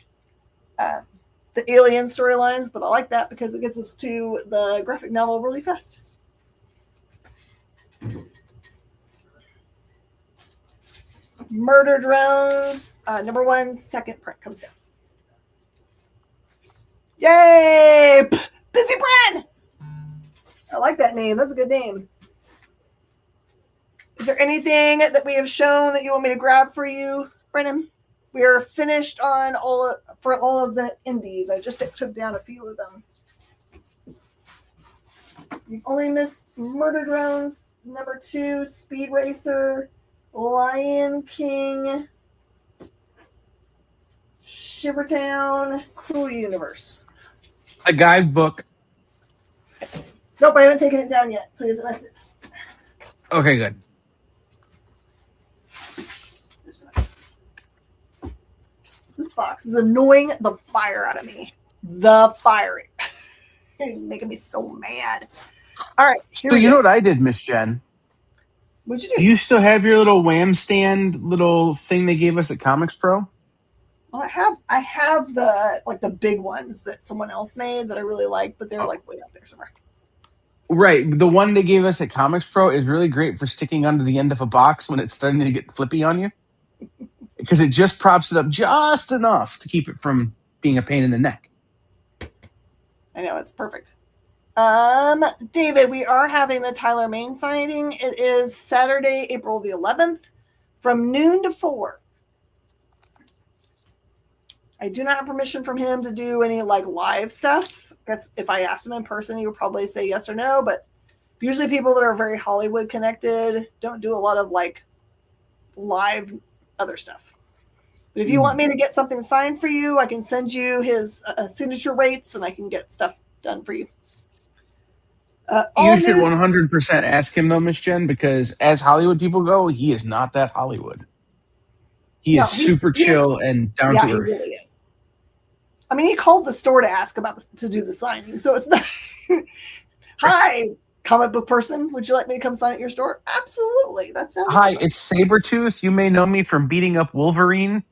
the Alien storylines. But I like that because it gets us to the graphic novel really fast. Murder Drones, #1, second print comes down. Yay! Busy Bren! I like that name. That's a good name. Is there anything that we have shown that you want me to grab for you, Brennan? We are finished on all of the indies. I just took down a few of them. You've only missed Murder Drones, #2, Speed Racer, Lion King, Shivertown, Cruel Universe. A guidebook. Nope, I haven't taken it down yet, so he doesn't miss it. Okay, good. This box is annoying the fire out of me. The fire. It's making me so mad. All right. So you know what I did, Miss Jen? What'd you do? Do you still have your little Wham stand little thing they gave us at Comics Pro? Well, I have the big ones that someone else made that I really like, but they're like way out there somewhere. Right. The one they gave us at Comics Pro is really great for sticking under the end of a box when it's starting to get flippy on you. Because it just props it up just enough to keep it from being a pain in the neck. I know, it's perfect. David, we are having the Tyler Main signing. It is Saturday, April the 11th from noon to 4. I do not have permission from him to do any live stuff. I guess if I asked him in person, he would probably say yes or no, but usually people that are very Hollywood connected don't do a lot of live other stuff. But if you want me to get something signed for you, I can send you his signature rates and I can get stuff done for you. You should 100% ask him though, Miss Jen, because as Hollywood people go, he is not that Hollywood. He is super chill and down to earth. He really is. I mean, he called the store to ask to do the signing, so it's not. Hi, comic book person, would you like me to come sign at your store? Absolutely, that sounds. Hi, awesome. it's Sabretooth. You may know me from beating up Wolverine.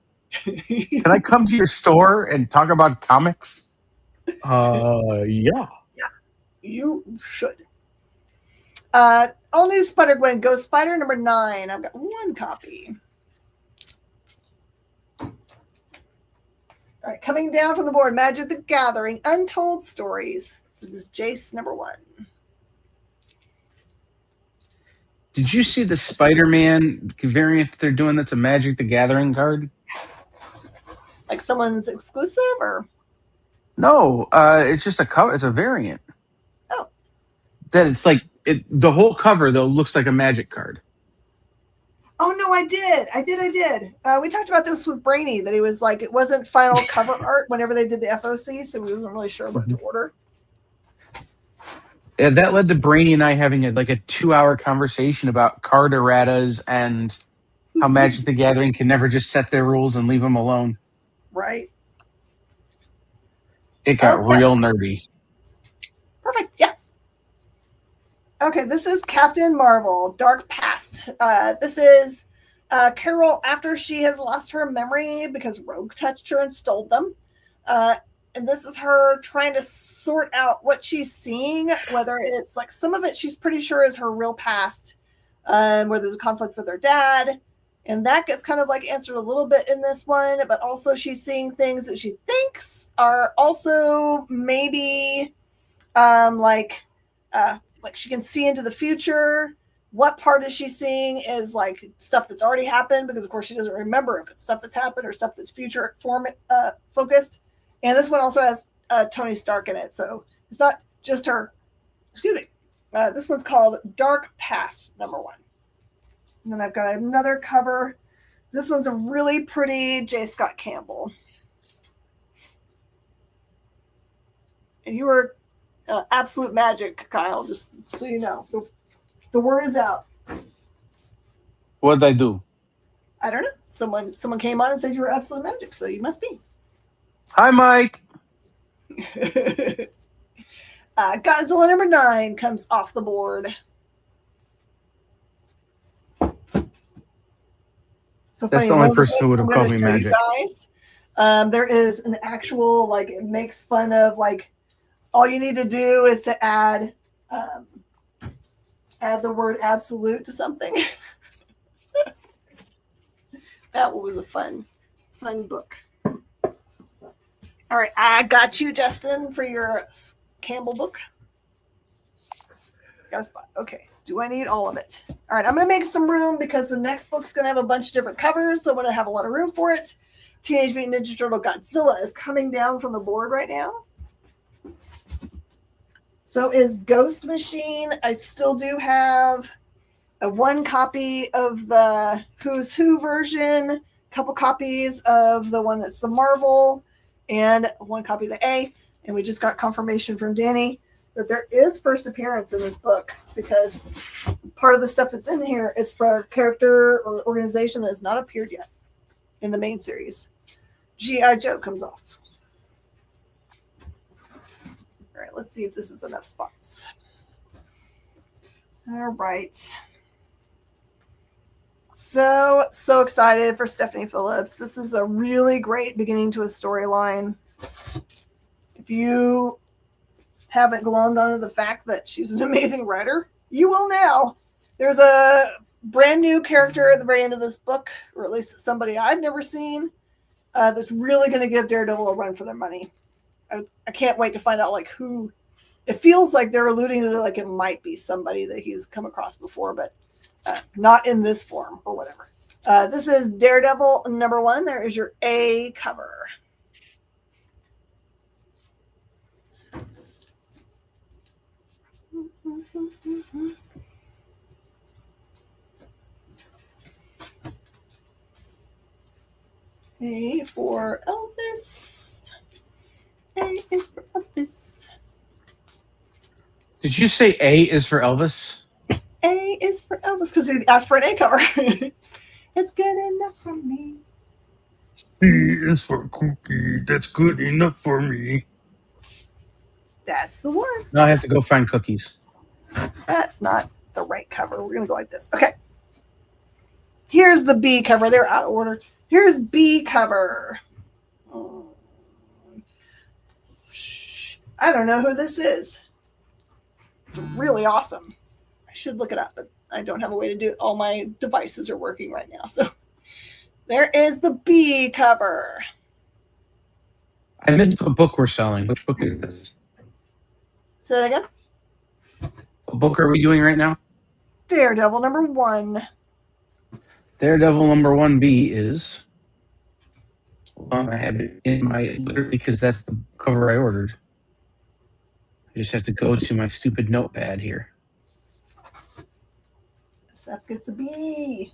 Can I come to your store and talk about comics? Yeah. Yeah, you should. All new Spider-Gwen Ghost Spider #9. I've got 1 copy. All right, coming down from the board, Magic the Gathering, Untold Stories. This is Jace #1. Did you see the Spider-Man variant that they're doing that's a Magic the Gathering card? Like someone's exclusive or? No, it's just a cover. It's a variant. Oh. That it's the whole cover, though, looks like a Magic card. Oh, no, I did. We talked about this with Brainy, that he was it wasn't final cover art whenever they did the FOC, so he wasn't really sure what to order. Yeah, that led to Brainy and I having a 2-hour conversation about card erratas and how Magic the Gathering can never just set their rules and leave them alone. Right. It got real nerdy. Perfect. Yeah. Okay, this is Captain Marvel, Dark Past. This is Carol after she has lost her memory because Rogue touched her and stole them. And this is her trying to sort out what she's seeing, whether it's some of it she's pretty sure is her real past, where there's a conflict with her dad. And that gets kind of answered a little bit in this one, but also she's seeing things that she thinks are also maybe she can see into the future. What part is she seeing is stuff that's already happened, because of course she doesn't remember if it's stuff that's happened or stuff that's future focused. And this one also has Tony Stark in it, so it's not just her. Excuse me. This one's called Dark Past #1. And then I've got another cover. This one's a really pretty J. Scott Campbell. And you were absolute magic, Kyle, just so you know. The word is out. What did I do? I don't know. Someone came on and said you were absolute magic, so you must be. Hi, Mike. Godzilla number 9 comes off the board. So That's funny, the only one of the person who would things have I'm called me gonna show you magic. Guys, there is an actual, like, it makes fun of, like, all you need to do is to add the word absolute to something. That was a fun book. All right, I got you, Justin, for your Campbell book. Got a spot. Okay. Do I need all of it? All right, I'm going to make some room because the next book's going to have a bunch of different covers, so I'm going to have a lot of room for it. Teenage Mutant Ninja Turtle Godzilla is coming down from the board right now. So is Ghost Machine. I still do have one copy of the Who's Who version, a couple copies of the one that's the Marvel, and one copy of the A. And we just got confirmation from Danny that there is first appearance in this book, because part of the stuff that's in here is for a character or organization that has not appeared yet in the main series. G.I. Joe comes off. All right, let's see if this is enough spots. All right. So excited for Stephanie Phillips. This is a really great beginning to a storyline. If you haven't glommed onto the fact that she's an amazing writer, you will now. There's a brand new character at the very end of this book, or at least somebody I've never seen, that's really going to give Daredevil a run for their money. I can't wait to find out, like, who. It feels like they're alluding to, like, it might be somebody that he's come across before, but not in this form or whatever. This is Daredevil number 1. There is your A cover. A for Elvis. A is for Elvis. Did you say A is for Elvis? A is for Elvis because he asked for an A cover. It's good enough for me. C is for Cookie. That's good enough for me. That's the one. Now I have to go find cookies. That's not the right cover. We're going to go like this. Okay. Here's the B cover. They're out of order. Here's B cover. I don't know who this is. It's really awesome. I should look it up, but I don't have a way to do it. All my devices are working right now. So there is the B cover. I missed what book we're selling. Which book is this? Say that again. What book are we doing right now? Daredevil number 1. Daredevil number 1B is. Hold on, I have it in my literally because that's the cover I ordered. I just have to go to my stupid notepad here. Seth gets a B.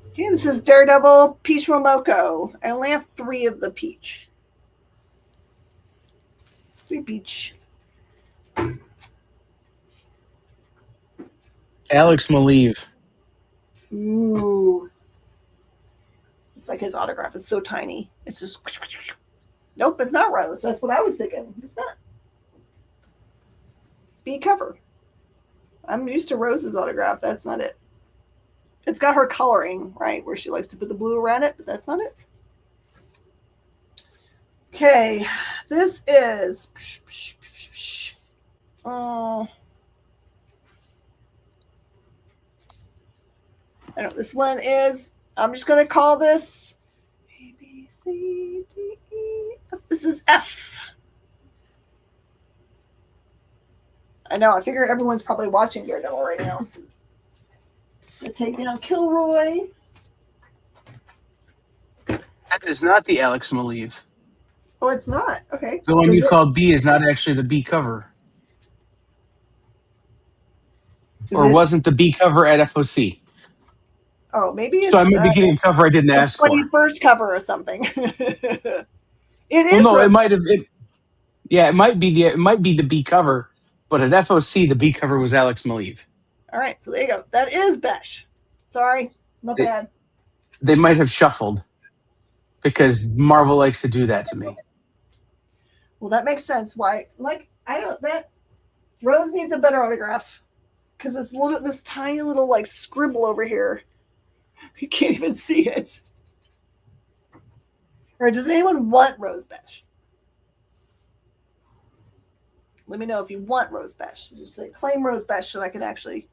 Okay, this is Daredevil Peach Momoko. I only have 3 of the peach. 3 peach. Alex Maleev. Ooh. It's like his autograph is so tiny. It's just. Nope, it's not Rose. That's what I was thinking. It's not. B cover. I'm used to Rose's autograph. That's not it. It's got her coloring, right, where she likes to put the blue around it, but that's not it. Okay, this is. I know this one is. I'm just going to call this A, B, C, D, E, F. This is F. I know. I figure everyone's probably watching Daredevil right now. Gonna take down Kilroy. That is not the Alex Maleev. Oh, it's not. Okay. The one Is you it? called B is not actually the B cover. Is Or it? wasn't the B cover at FOC. Oh, maybe it's So I might be getting a cover I didn't ask for. 21st cover or something. It Well, is. no, Rose. it might have. It might be the B cover, but at FOC the B cover was Alex Maleev. All right, so there you go. That is Besh. Sorry, not bad. They might have shuffled because Marvel likes to do that to me. Well, that makes sense. Why? Like, I don't. That Rose needs a better autograph because this tiny little like scribble over here, you can't even see it. Or does anyone want Rose Besh? Let me know if you want Rose Besh. Just say claim Rose Besh so I can actually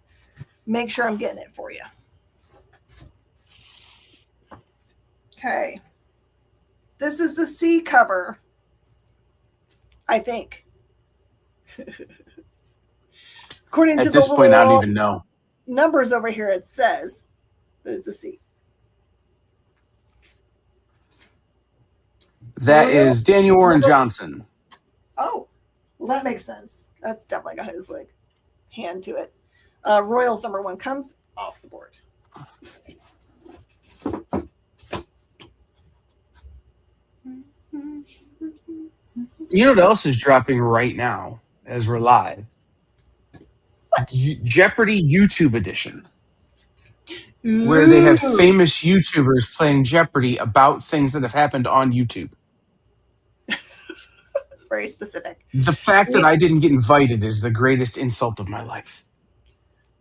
make sure I'm getting it for you. Okay. This is the C cover, I think. According to At this the point, I don't little even know. numbers over here, it says that it's a C. That is Daniel Warren Johnson. Oh, well, that makes sense. That's definitely got his like hand to it. Royals #1 comes off the board. You know what else is dropping right now as we're live? What? Jeopardy YouTube edition, where they have famous YouTubers playing Jeopardy about things that have happened on YouTube. It's very specific. The fact that I didn't get invited is the greatest insult of my life.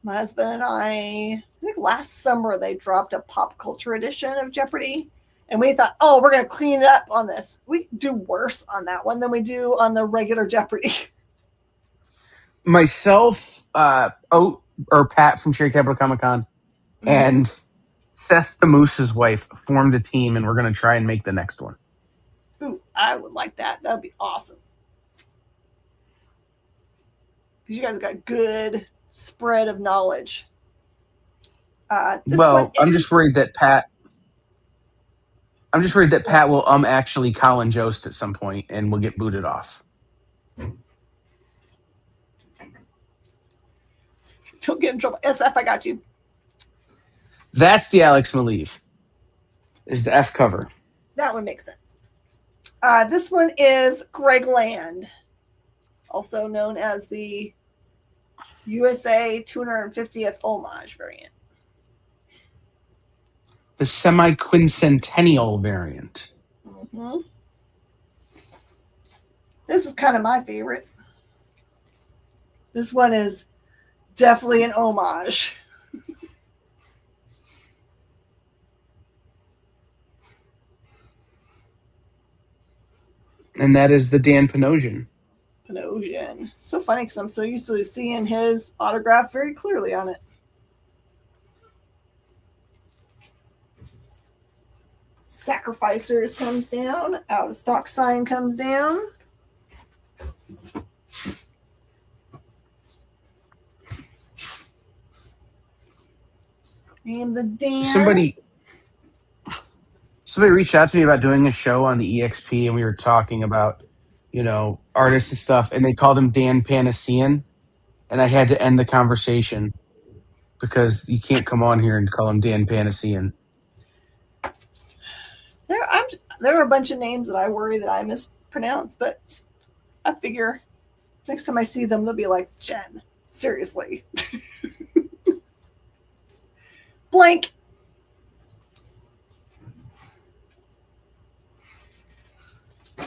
My husband and I think last summer they dropped a pop culture edition of Jeopardy. And we thought, oh, we're going to clean it up on this. We do worse on that one than we do on the regular Jeopardy. Myself, or Pat from Cherry Capital Comic Con, and Seth the Moose's wife formed a team, and we're going to try and make the next one. Ooh, I would like that. That would be awesome. Because you guys have got good spread of knowledge. I'm just worried that Pat will actually Colin Jost at some point and will get booted off. Don't get in trouble. SF, I got you. That's the Alex Maleev. Is the F cover. That one makes sense. This one is Greg Land, also known as the USA 250th homage variant. The semi-quincentennial variant. Mm-hmm. This is kind of my favorite. This one is definitely an homage. And that is the Dan Panosian. Panosian. So funny because I'm so used to seeing his autograph very clearly on it. Sacrificers comes down. Out of stock sign comes down. And the Dan. Somebody reached out to me about doing a show on the EXP, and we were talking about, artists and stuff, and they called him Dan Panasian, and I had to end the conversation because you can't come on here and call him Dan Panasian. There are a bunch of names that I worry that I mispronounce, but I figure next time I see them, they'll be like, Jen, seriously. Blank.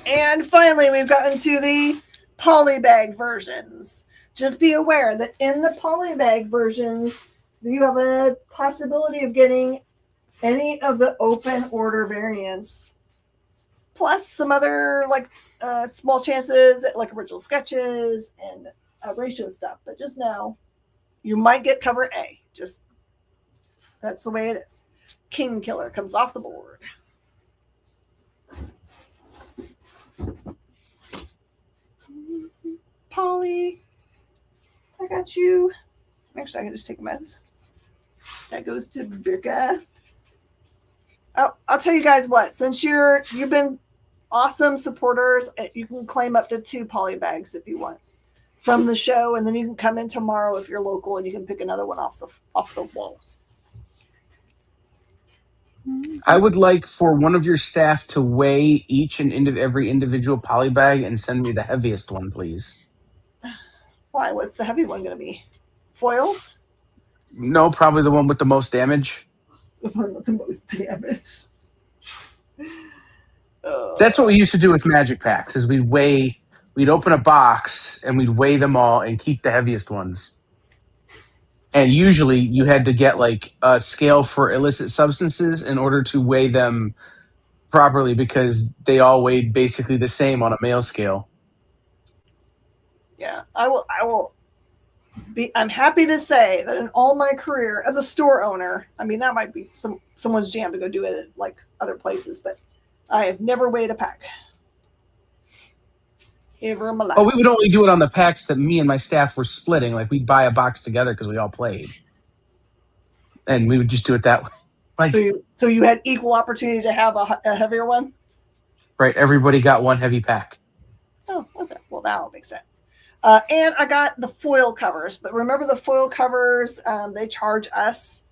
And finally, we've gotten to the polybag versions. Just be aware that in the polybag versions, you have a possibility of getting any of the open order variants, plus some other small chances at like original sketches and ratio stuff. But just know, you might get cover A. Just that's the way it is. King Killer comes off the board. Polly, I got you. Actually, I can just take a mess. That goes to Birka. Oh, I'll tell you guys what. Since you've been awesome supporters, you can claim up to 2 poly bags if you want from the show, and then you can come in tomorrow if you're local, and you can pick another one off the wall. I would like for one of your staff to weigh each and every individual poly bag and send me the heaviest one, please. Why? What's the heavy one going to be? Foils? No, probably the one with the most damage. The one with the most damage. That's what we used to do with magic packs. Is we'd open a box and we'd weigh them all and keep the heaviest ones. And usually you had to get like a scale for illicit substances in order to weigh them properly because they all weighed basically the same on a male scale. Yeah, I will be. I'm happy to say that in all my career as a store owner, I mean that might be someone's jam to go do it at like other places, but I have never weighed a pack. Ever in my life. Oh, we would only do it on the packs that me and my staff were splitting. Like we'd buy a box together because we all played, and we would just do it that way. Like, so you had equal opportunity to have a heavier one. Right, everybody got one heavy pack. Oh, okay. Well, that'll make sense. And I got the foil covers, but remember the foil covers, they charge us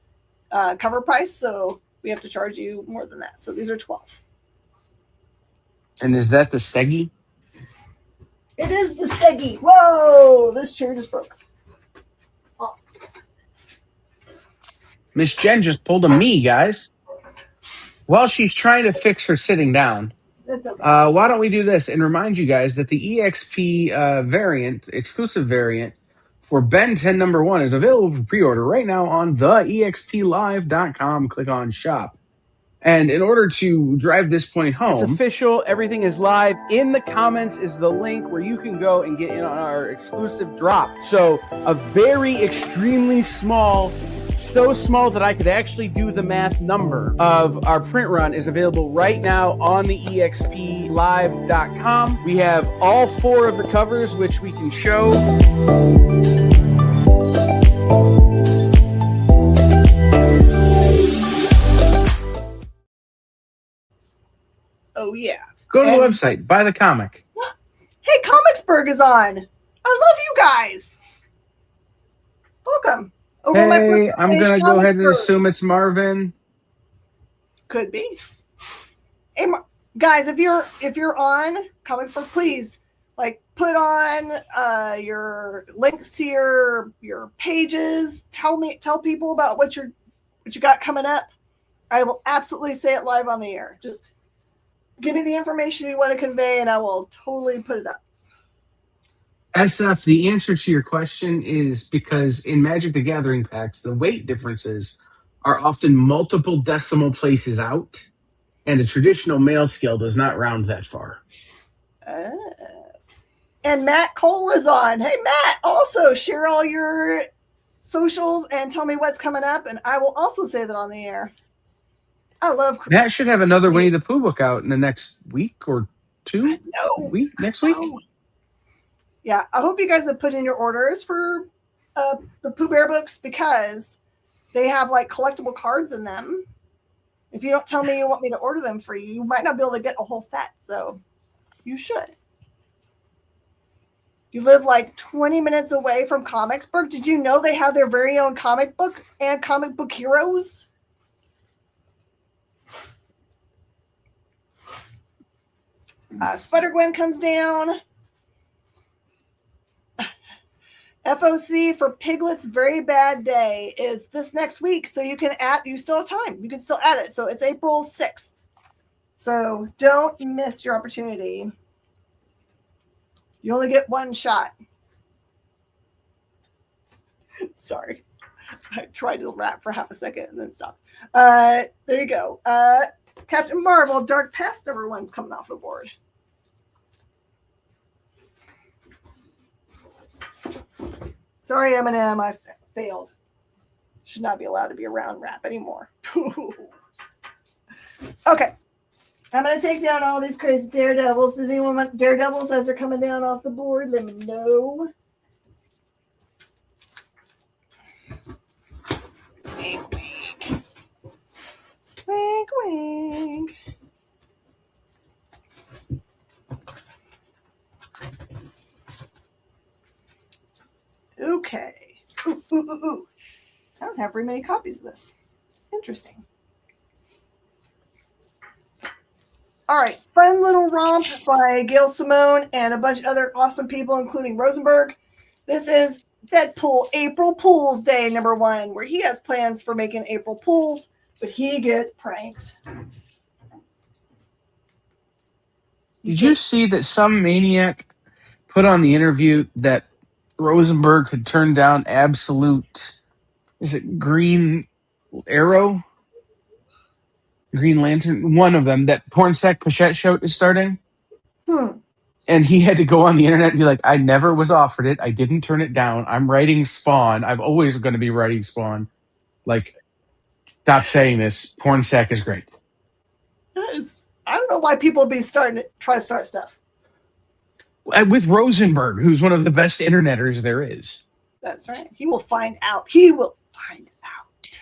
cover price, so we have to charge you more than that. So these are 12. And is that the Steggy? It is the Steggy. Whoa, this chair just broke. Awesome. Miss Jen just pulled a me, guys. While she's trying to fix her sitting down, That's okay. why don't we do this and remind you guys that the EXP variant, exclusive variant for Ben 10 number 1 is available for pre-order right now on theexplive.com. Click on shop. And in order to drive this point home, It's official. Everything is live. In the comments is the link where you can go and get in on our exclusive drop. So a very extremely small, so small that I could actually do the math number of our print run is available right now on the explive.com. We have all 4 of the covers, which we can show. Oh, yeah. go to the website, buy the comic. Hey, Comicsburg is on. I love you guys. Welcome. Over my Hey, personal I'm page, going to go ahead and Comicsburg. assume it's Marvin. Could be. Hey, guys, if you're on Comicsburg, please like put on your links to your pages. Tell people about what you got coming up. I will absolutely say it live on the air. Just give me the information you want to convey, and I will totally put it up. SF, the answer to your question is because in Magic the Gathering packs, the weight differences are often multiple decimal places out, and a traditional mail scale does not round that far. And Matt Cole is on. Hey, Matt, also share all your socials and tell me what's coming up, and I will also say that on the air. I love Matt should have another Winnie the Pooh book out in the next week or two. Next week. Yeah, I hope you guys have put in your orders for the Pooh Bear books because they have like collectible cards in them. If you don't tell me you want me to order them for you, you might not be able to get a whole set. So you should. You live like 20 minutes away from Comicsburg. Did you know they have their very own comic book and comic book heroes? Spider-Gwen comes down. FOC for Piglet's Very Bad Day is this next week, so you still have time. You can still add it. So it's April 6th. So don't miss your opportunity. You only get one shot. Sorry. I tried to rap for half a second and then stopped. There you go. Captain Marvel, Dark Past number 1's coming off the board. Sorry, Eminem, I failed. Should not be allowed to be around rap anymore. Okay. I'm going to take down all these crazy daredevils. Does anyone want daredevils as they're coming down off the board? Let me know. Wink, wink. Wink, wink. Okay. Ooh. I don't have very many copies of this. Interesting. All right, Fun Little Romp by Gail Simone and a bunch of other awesome people, including Rosenberg. This is Deadpool April Pools Day #1, where he has plans for making April Pools, but he gets pranked. Did you see that some maniac put on the interview that Rosenberg had turned down Absolute, is it Green Arrow? Green Lantern? One of them, that Pornsack Pochette show is starting. And he had to go on the internet and be like, I never was offered it. I didn't turn it down. I'm writing Spawn. I'm always going to be writing Spawn. Like, stop saying this. Pornsack is great. I don't know why people would be starting to try to start stuff. With Rosenberg, who's one of the best interneters there is. That's right. He will find out. He will find out.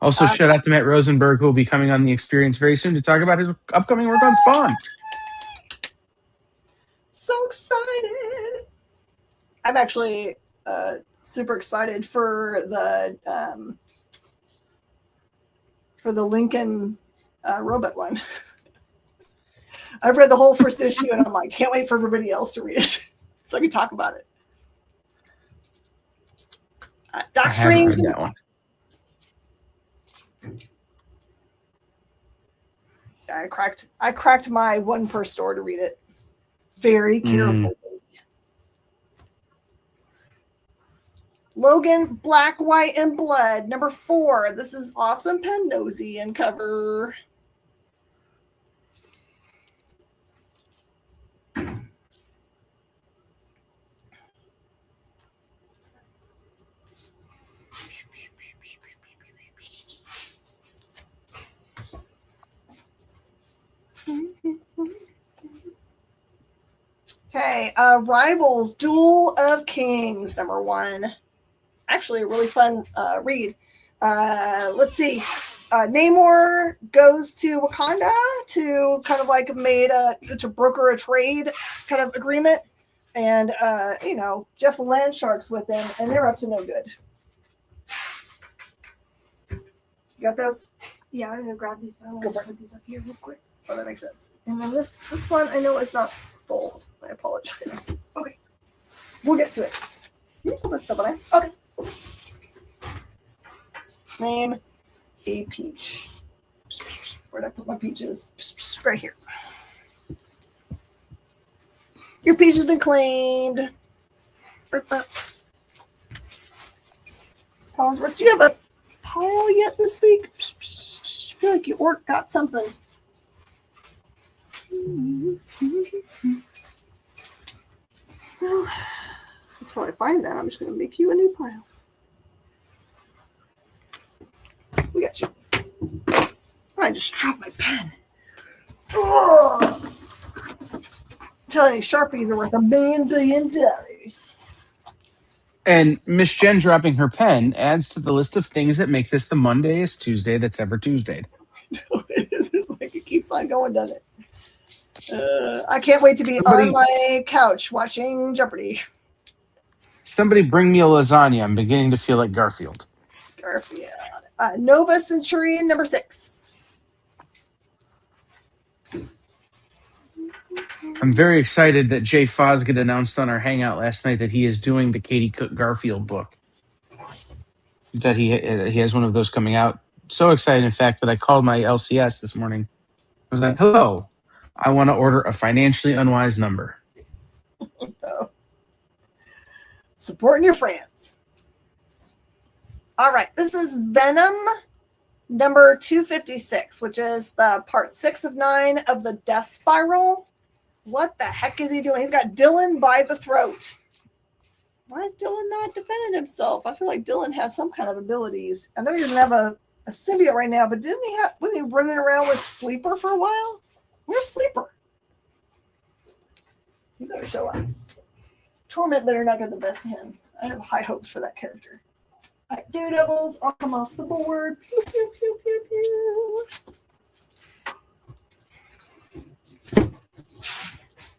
Also, shout out to Matt Rosenberg, who will be coming on the Experience very soon to talk about his upcoming work on Spawn. So excited. I'm actually super excited for the Lincoln robot one. I've read the whole first issue and I'm like, can't wait for everybody else to read it so I can talk about it. Doc Strange. Read that one. I cracked my one per store to read it. Very carefully. Logan, Black, White, and Blood, #4. This is awesome Pen Nosy and cover. Okay, Rivals, Duel of Kings, #1. Actually, a really fun read. Let's see. Namor goes to Wakanda to kind of like to broker a trade kind of agreement. And, Jeff Landshark's with him, and they're up to no good. You got those? Yeah, I'm going to grab these. I want to put these up here real quick. Oh, that makes sense. And then this one, I know is not full. I apologize. Okay. We'll get to it. You can put stuff on there. Okay. Name a peach. Where'd I put my peaches? Right here. Your peach has been claimed. Collinsworth, do you have a pile yet this week? I feel like you got something. Well, until I find that, I'm just going to make you a new pile. We got you. I just dropped my pen. Oh. I'm telling you, Sharpies are worth $1 billion. And Miss Jen dropping her pen adds to the list of things that make this the Mondayest Tuesday that's ever Tuesdayed. It's like it keeps on going, doesn't it? I can't wait to be on my couch watching Jeopardy. Somebody bring me a lasagna. I'm beginning to feel like Garfield. Nova Centurion #6. I'm very excited that Jay Fosgate announced on our hangout last night that he is doing the Katie Cook Garfield book. That he has one of those coming out. So excited, in fact, that I called my LCS this morning. I was like, hello, I want to order a financially unwise number. Oh. Supporting your friends. All right, this is Venom #256, which is the part 6 of 9 of the Death Spiral. What the heck is he doing? He's got Dylan by the throat. Why is Dylan not defending himself? I feel like Dylan has some kind of abilities. I know he doesn't have a symbiote right now, but was he running around with Sleeper for a while? Where's Sleeper? He better show up. Torment better not get the best of him. I have high hopes for that character. All right, Daredevils, I'll come off the board. Pew, pew, pew, pew, pew.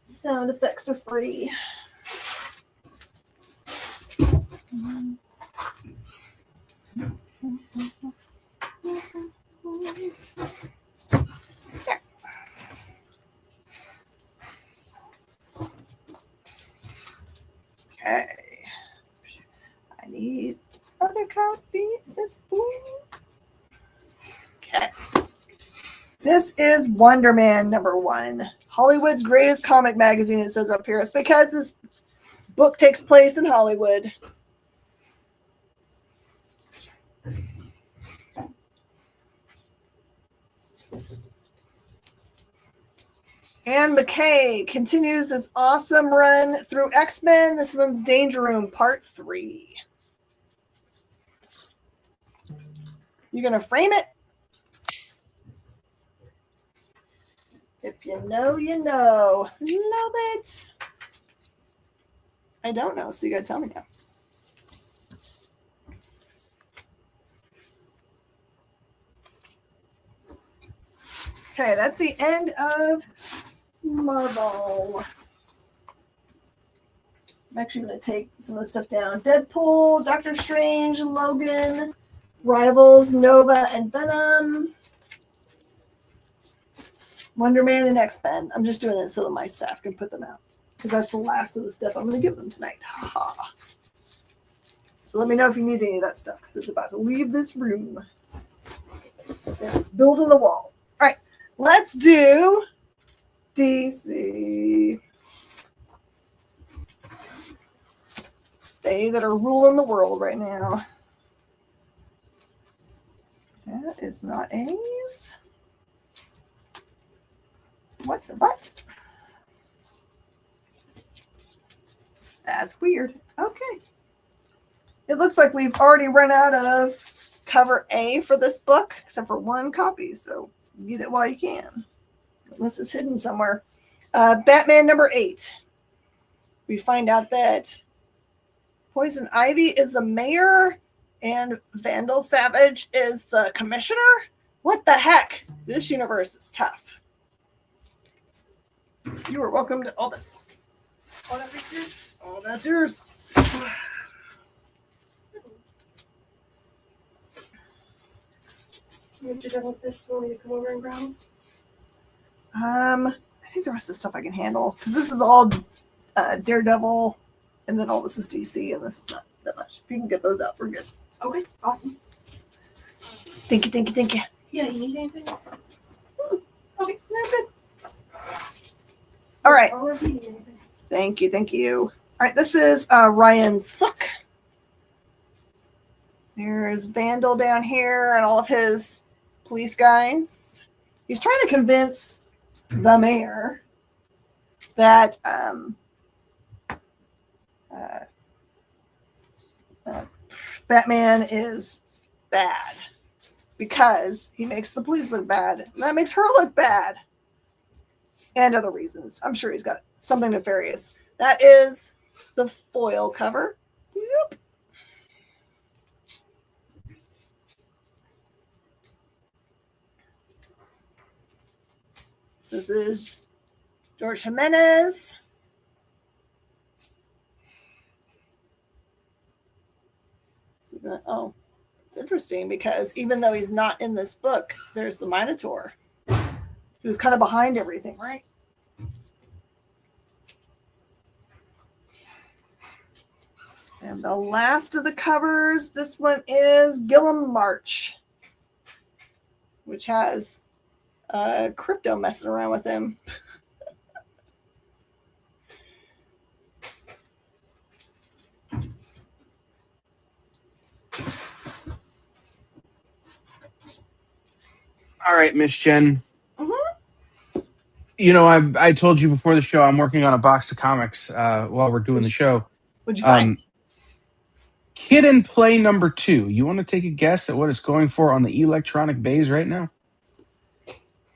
Sound effects are free. Okay. I need other copy of this book. Okay. This is Wonder Man #1. Hollywood's greatest comic magazine, it says up here. It's because this book takes place in Hollywood. Anne McKay continues this awesome run through X-Men. This one's Danger Room Part 3. You're going to frame it? If you know, you know. Love it. I don't know, so you got to tell me now. Okay, that's the end of Marvel. I'm actually going to take some of the stuff down. Deadpool, Doctor Strange, Logan, Rivals, Nova, and Venom. Wonder Man and X-Men. I'm just doing it so that my staff can put them out. Because that's the last of the stuff I'm going to give them tonight. Ha-ha. So let me know if you need any of that stuff. Because it's about to leave this room. Building the wall. All right. Let's do DC. They that are ruling the world right now. That is not A's. What the butt? That's weird. Okay. It looks like we've already run out of cover A for this book, except for one copy. So get it while you can. Unless it's hidden somewhere. Batman #8. We find out that Poison Ivy is the mayor and Vandal Savage is the commissioner. What the heck? This universe is tough. You are welcome to all this. All that right there? All that's yours. What you done with this? You want me to come over and grab them? I think the rest of the stuff I can handle because this is all Daredevil, and then all this is DC, and this is not that much. If you can get those out, we're good. Okay, awesome. Thank you, thank you, thank you. Yeah, you need anything? Okay, no, good. All right. I'll repeat anything. Thank you, thank you. All right, this is Ryan Sook. There's Vandal down here and all of his police guys. He's trying to convince the mayor that Batman is bad because he makes the police look bad. And that makes her look bad. And other reasons. I'm sure he's got something nefarious. That is the foil cover. Yep. This is George Jimenez. Oh, it's interesting because even though he's not in this book, there's the Minotaur. He was kind of behind everything, right? And the last of the covers, this one is Gillum March, which has Crypto messing around with him. All right, Miss Jen. Mm-hmm. You know, I told you before the show I'm working on a box of comics while we're doing the show. What'd you find? Kid and Play #2. You want to take a guess at what it's going for on the electronic bays right now?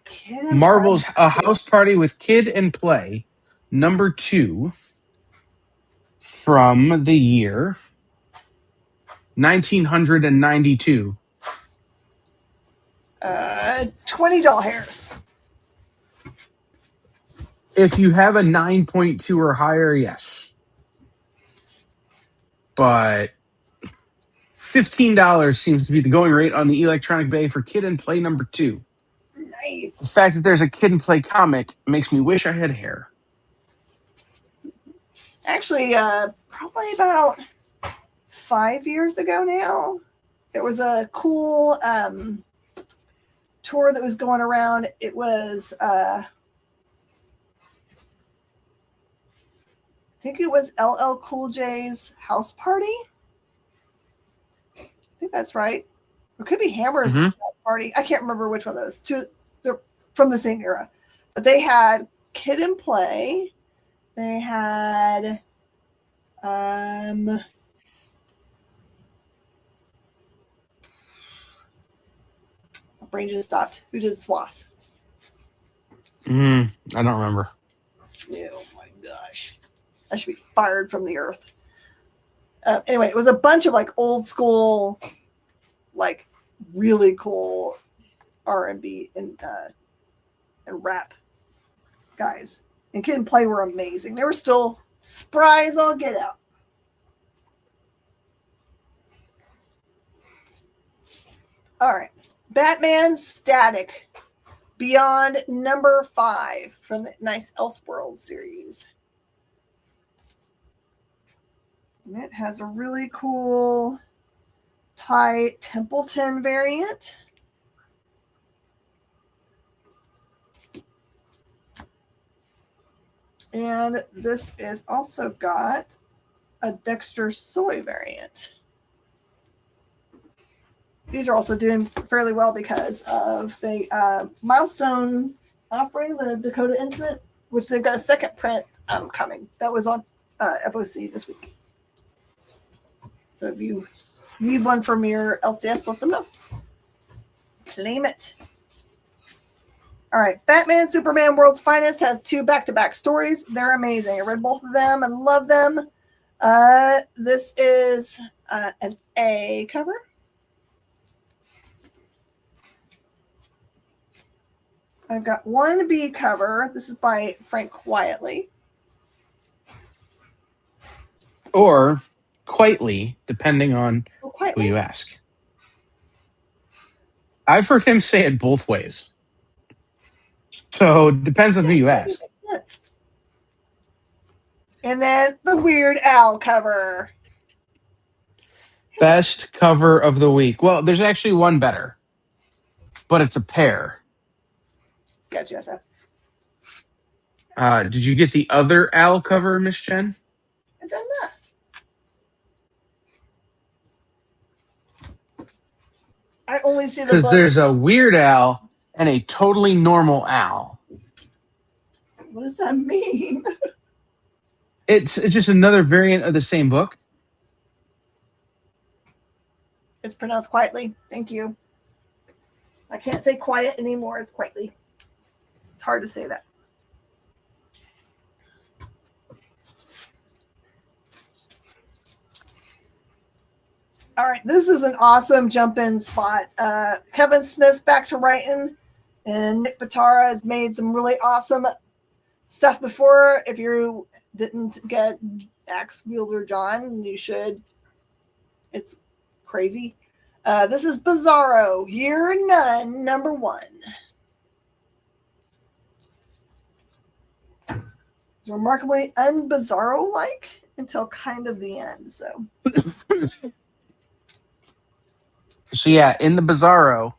Kid and Marvel's Play. A House Party with Kid and Play #2 from the year 1992. $20 hairs. If you have a 9.2 or higher, yes. But $15 seems to be the going rate on the electronic bay for Kid and Play #2. Nice. The fact that there's a Kid and Play comic makes me wish I had hair. Actually, probably about 5 years ago now, there was a cool tour that was going around. It was, I think it was LL Cool J's house party. I think that's right. It could be Hammer's house party. I can't remember which one of those. Two, they're from the same era. But they had Kid and Play. They had my brain just stopped. Who did Swass? I don't remember. Oh my gosh. I should be fired from the earth. Anyway, it was a bunch of like old school, like really cool R&B and rap guys. And Kid and Play were amazing. They were still spry as all get out. All right. Batman Static Beyond number 5 from the nice Elseworld series. And it has a really cool Ty Templeton variant. And this is also got a Dexter Soy variant. These are also doing fairly well because of the milestone offering, the Dakota Incident, which they've got a second print coming. That was on FOC this week. So if you need one from your LCS, let them know. Claim it. All right. Batman, Superman, World's Finest has 2 back-to-back stories. They're amazing. I read both of them and love them. This is an A cover. I've got one B cover. This is by Frank Quietly. Or Quietly, depending on Quietly. who you ask. I've heard him say it both ways. So it depends on who you ask. And then the Weird Al cover. Best cover of the week. Well, there's actually one better, but it's a pair. Gotcha, SF. Did you get the other Al cover, Miss Jen? I done that. I only see the Because book. there's a Weird Al and a totally normal Al. What does that mean? It's just another variant of the same book. It's pronounced Quietly. Thank you. I can't say quiet anymore. It's Quietly. It's hard to say that. All right, this is an awesome jump-in spot. Kevin Smith's back to writing, and Nick Pitara has made some really awesome stuff before. If you didn't get Axe Wielder John, you should. It's crazy. This is Bizarro, Year None, number 1. It's remarkably un-Bizarro-like until kind of the end, so... So yeah, in the Bizarro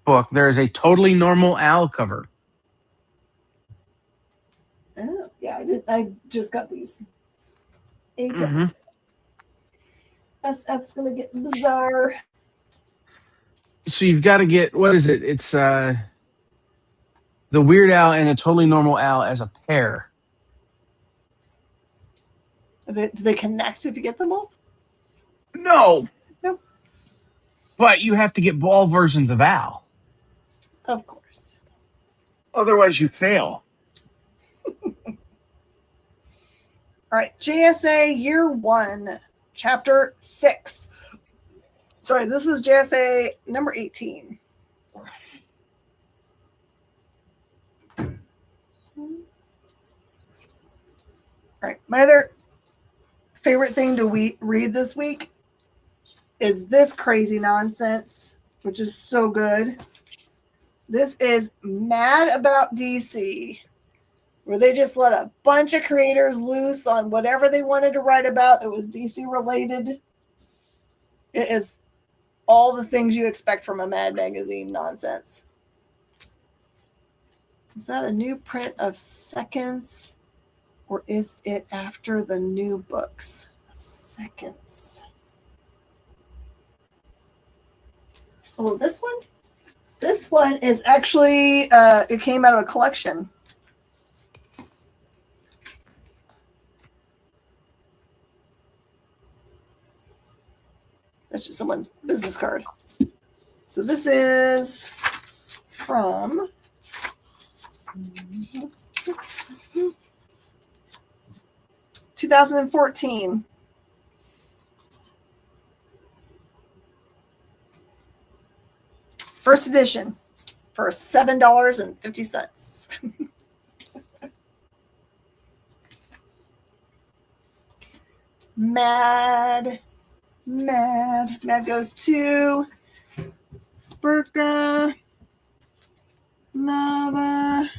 book, there is a totally normal Al cover. Oh, yeah, I just got these. SF's gonna get bizarre. So you've got to get, what is it? It's the Weird Al and a totally normal Al as a pair. Do they connect if you get them all? No. Nope. But you have to get all versions of Al. Of course. Otherwise you fail. All right, JSA Year 1, Chapter 6. Sorry, this is JSA number 18. All right, my other favorite thing to read this week is this crazy nonsense, which is so good. This is Mad About DC, where they just let a bunch of creators loose on whatever they wanted to write about that was DC related. It is all the things you expect from a Mad Magazine nonsense. Is that a new print of Seconds? Or is it after the new books? Seconds. Oh, this one? This one is actually, it came out of a collection. That's just someone's business card. So this is from 2014. First edition for $7.50. Mad goes to Burka Nava.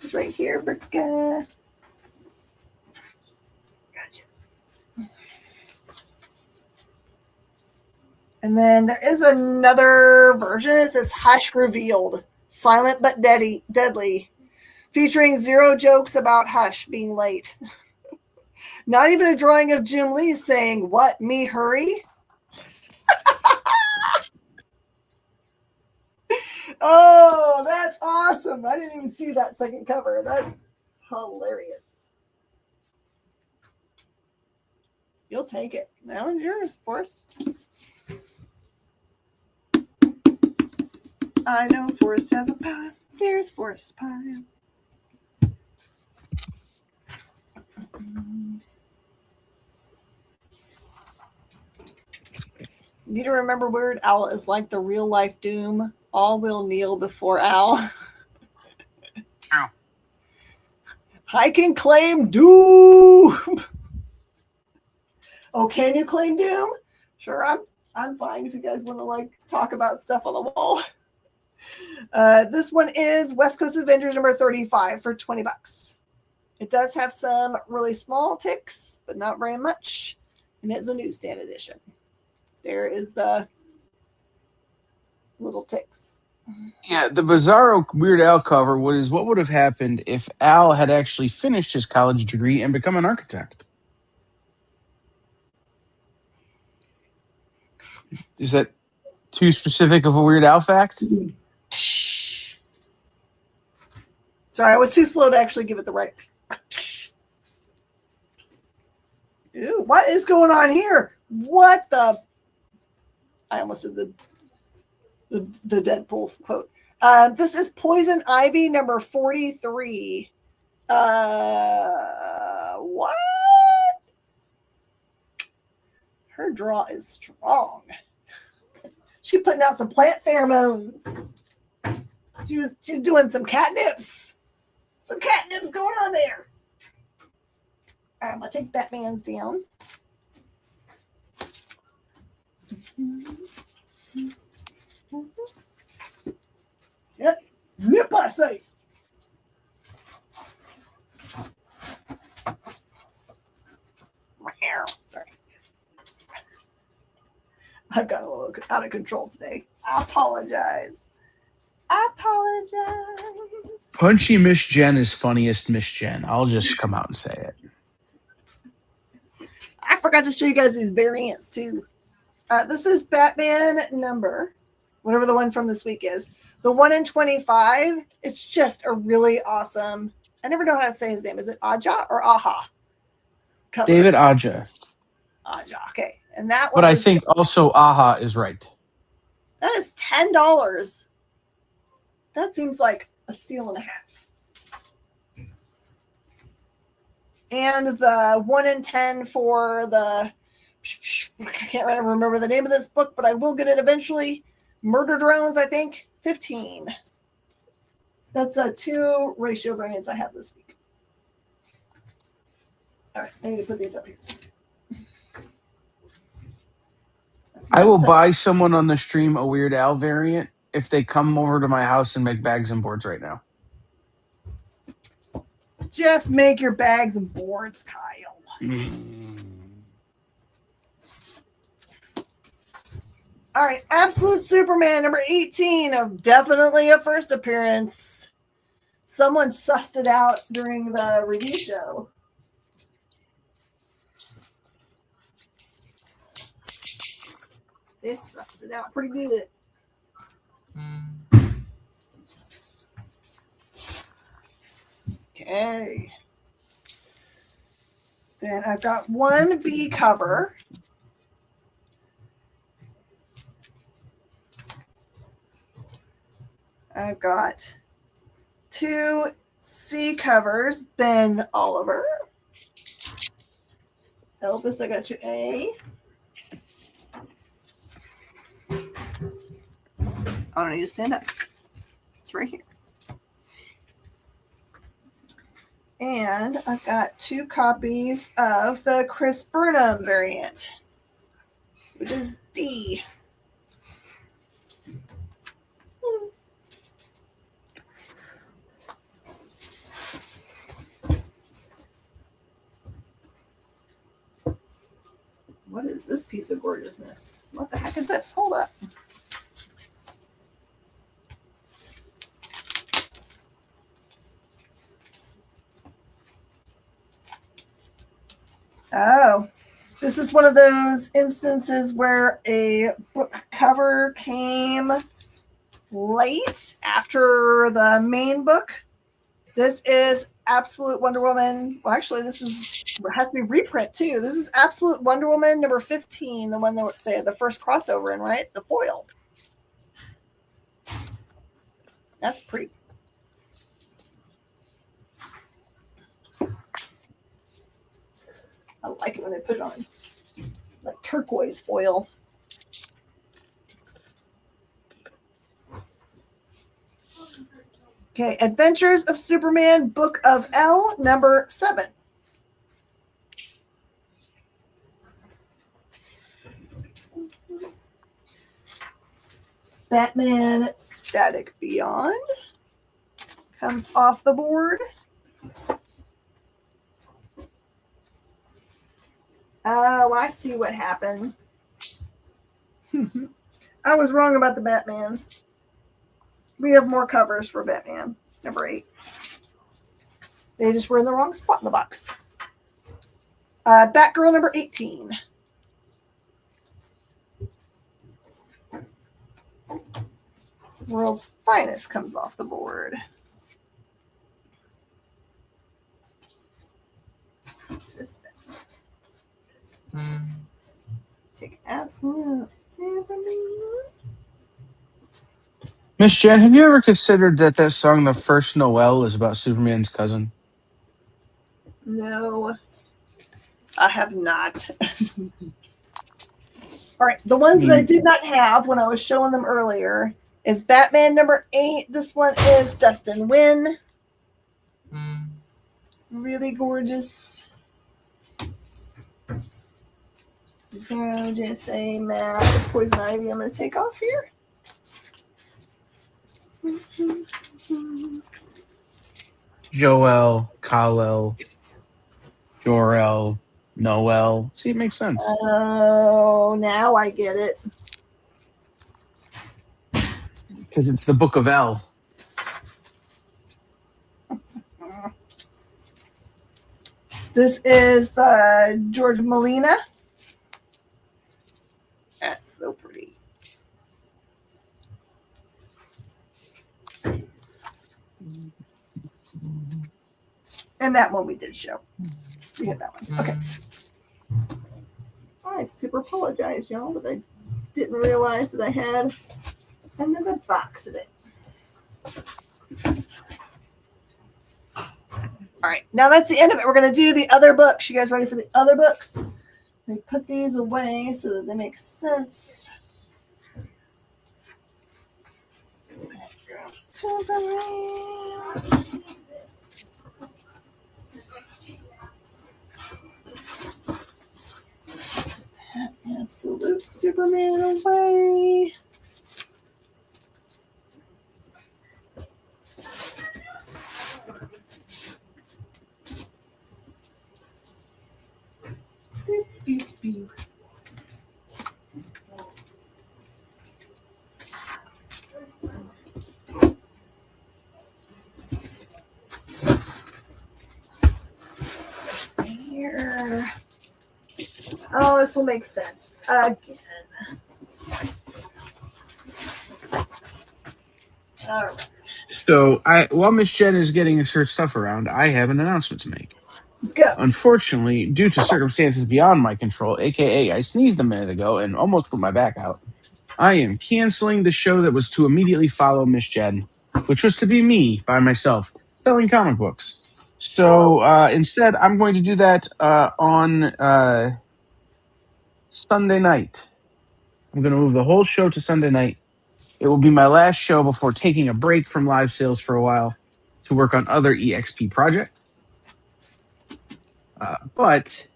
It's right here, Burka. Gotcha. And then there is another version. It says Hush Revealed, Silent but Deadly, featuring 0 jokes about Hush being late. Not even a drawing of Jim Lee saying, "What, me hurry?" Oh, that's awesome. I didn't even see that second cover. That's hilarious. You'll take it. That one's yours, Forrest. I know Forrest has a pie. There's Forrest's pie. You need to remember Weird Al is like the real life Doom. All will kneel before Al. True. I can claim Doom. Oh, can you claim Doom? Sure, I'm fine if you guys want to like talk about stuff on the wall. This one is West Coast Avengers number 35 for $20. It does have some really small ticks, but not very much. And it's a newsstand edition. There is the little ticks. Yeah, the Bizarro Weird Al cover what would have happened if Al had actually finished his college degree and become an architect. Is that too specific of a Weird Al fact? Sorry, I was too slow to actually give it the right. Ew, what is going on here? What the? I almost did the Deadpool quote. This is Poison Ivy number 43. What? Her draw is strong. She putting out some plant pheromones. She's doing some catnips. Some catnips going on there. All right, I'm gonna take Batman's down. Yep, nip I say. Sorry. I've got a little out of control today. I apologize. Punchy Miss Jen is funniest Miss Jen. I'll just come out and say it. I forgot to show you guys these variants too. This is Batman number, whatever the one from this week is. The 1 in 25. It's just a really awesome. I never know how to say his name. Is it Aja or Aha? Cover. David Aja. Aja. Okay, and that one. But I think also Aha is right. That is $10. That seems like a steal and a half. And the 1 in 10 for the, I can't remember the name of this book, but I will get it eventually. Murder Drones, I think, 15. That's the 2 ratio variants I have this week. All right, I need to put these up here. I will buy someone on the stream a Weird Al variant if they come over to my house and make bags and boards right now. Just make your bags and boards, Kyle. All right, Absolute Superman number 18 of definitely a first appearance. Someone sussed it out during the review show. They sussed it out pretty good. Okay. Then I've got one B cover. I've got two C covers. Ben Oliver. Elvis, I got you A. I don't need to stand up. It's right here. And I've got two copies of the Chris Burnham variant, which is D. What is this piece of gorgeousness? What the heck is this? Hold up. Oh, this is one of those instances where a book cover came late after the main book. This is Absolute Wonder Woman. Well, actually, this has to be reprint too. This is Absolute Wonder Woman number 15, the one that they had the first crossover in, right? The foil. That's pretty. I like it when they put it on like turquoise foil. Okay, Adventures of Superman, Book of L, number 7. Batman Static Beyond comes off the board. Oh, I see what happened. I was wrong about the Batman. We have more covers for Batman, number 8. They just were in the wrong spot in the box. Batgirl, number 18. World's Finest comes off the board. This thing. Take Absolute Superman. Miss Jen, have you ever considered that song, The First Noel, is about Superman's cousin? No, I have not. All right, the ones that I did not have when I was showing them earlier is Batman number 8. This one is Dustin Wynn. Really gorgeous. Zero JSA matte Poison Ivy. I'm going to take off here. Joel, Kal-El, Jor-El, Noel. See, it makes sense. Oh, now I get it. Because it's the Book of L. This is the George Molina. That's so pretty. And that one we did show. We had that one. Okay. I super apologize, y'all, but I didn't realize that I had another box of it. All right, now that's the end of it. We're going to do the other books. You guys ready for the other books? Let me put these away so that they make sense. Absolute Superman away. this will make sense. Again. All right. So, while Miss Jen is getting her stuff around, I have an announcement to make. Go. Unfortunately, due to circumstances beyond my control, aka I sneezed a minute ago and almost put my back out, I am canceling the show that was to immediately follow Miss Jen, which was to be me by myself selling comic books. So instead, I'm going to do that on Sunday night. I'm going to move the whole show to Sunday night. It will be my last show before taking a break from live sales for a while to work on other EXP projects. But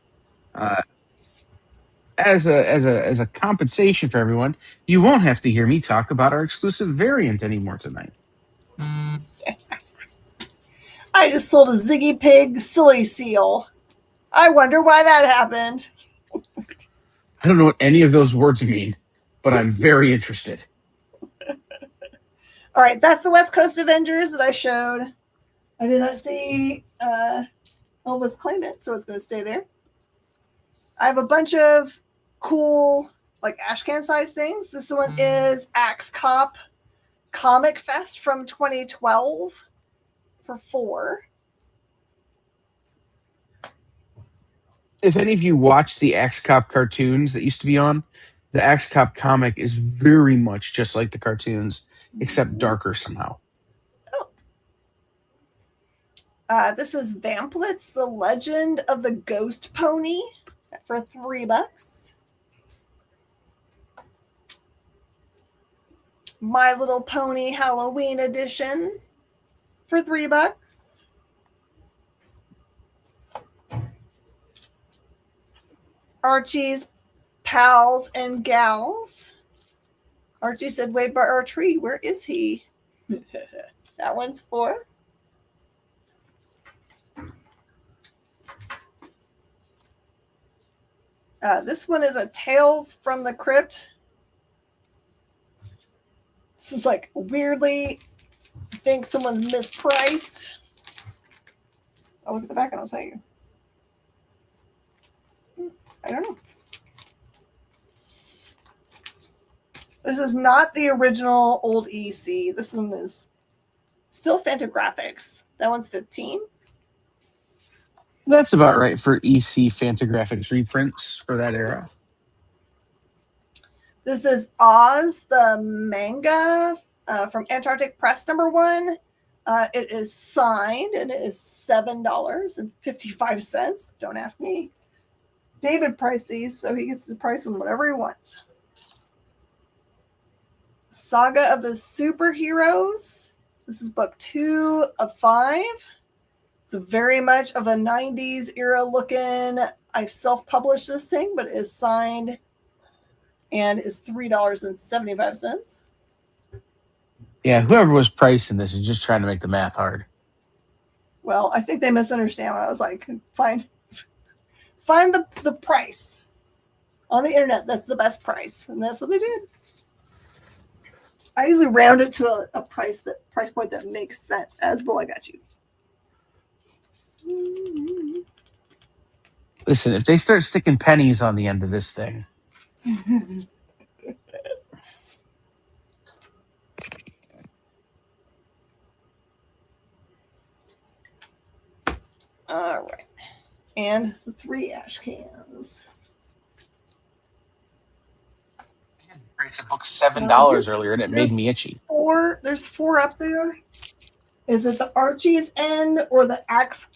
as a compensation for everyone, you won't have to hear me talk about our exclusive variant anymore tonight. I just sold a Ziggy Pig Silly Seal. I wonder why that happened. I don't know what any of those words mean, but I'm very interested. All right, that's the West Coast Avengers that I showed. I did not see Elvis claim it, so it's going to stay there. I have a bunch of cool, like ashcan size things. This one is Axe Cop Comic Fest from 2012 for $4. If any of you watched the Axe Cop cartoons that used to be on, the Axe Cop comic is very much just like the cartoons, except darker somehow. This is Vamplets, The Legend of the Ghost Pony for $3. My Little Pony Halloween Edition for $3. Archie's Pals and Gals. Archie said, wait by our tree. Where is he? That one's $4. This one is a Tales from the Crypt. This is like weirdly, I think someone mispriced. I'll look at the back and I'll tell you. I don't know. This is not the original old EC. This one is still Fantagraphics. That one's $15. That's about right for EC Fantagraphics reprints for that era. This is Oz, the manga from Antarctic Press #1. It is signed and it is $7.55. Don't ask me. David priced these, so he gets to price them whatever he wants. Saga of the Superheroes. This is book 2 of 5. It's very much of a 90s era looking. I self-published this thing, but it is signed and is $3.75. Yeah, whoever was pricing this is just trying to make the math hard. Well, I think they misunderstand when I was like, find the price on the internet. That's the best price. And that's what they did. I usually round it to a price point that makes sense. As well, I got you. Listen, if they start sticking pennies on the end of this thing. All right. And the 3 ash cans. It's a book $7 earlier, and it made me itchy. There's 4 up there. Is it the Archie's end or the Axe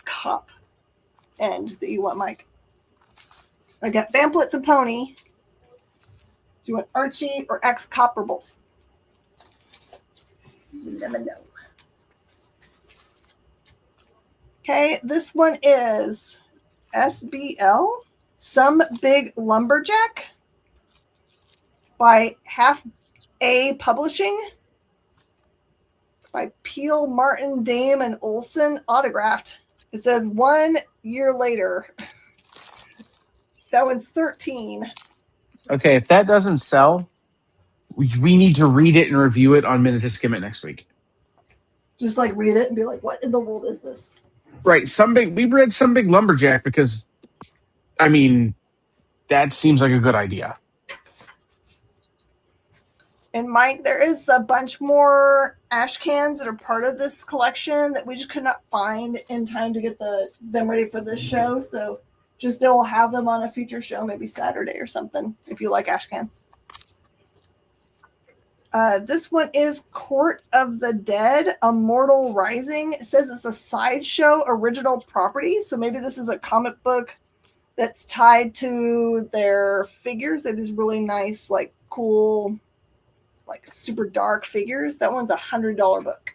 Cop end that you want, Mike? I got Vamplets and Pony. Do you want Archie or Axe Cop or both? You never know. Okay, this one is SBL, Some Big Lumberjack by Half A Publishing by Peel, Martin, Dame, and Olson, autographed. It says 1 year later. That one's $13. Okay, if that doesn't sell, we need to read it and review it on Minute to Skim It next week. Just like read it and be like, what in the world is this? Right. We read Some Big Lumberjack because, I mean, That seems like a good idea. And Mike, there is a bunch more ash cans that are part of this collection that we just could not find in time to get them ready for this show. So just know we'll have them on a future show, maybe Saturday or something, if you like ash cans. This one is Court of the Dead, Immortal Rising. It says it's a Sideshow original property. So maybe this is a comic book that's tied to their figures. They have these really nice, like cool, like super dark figures. That one's $100 book.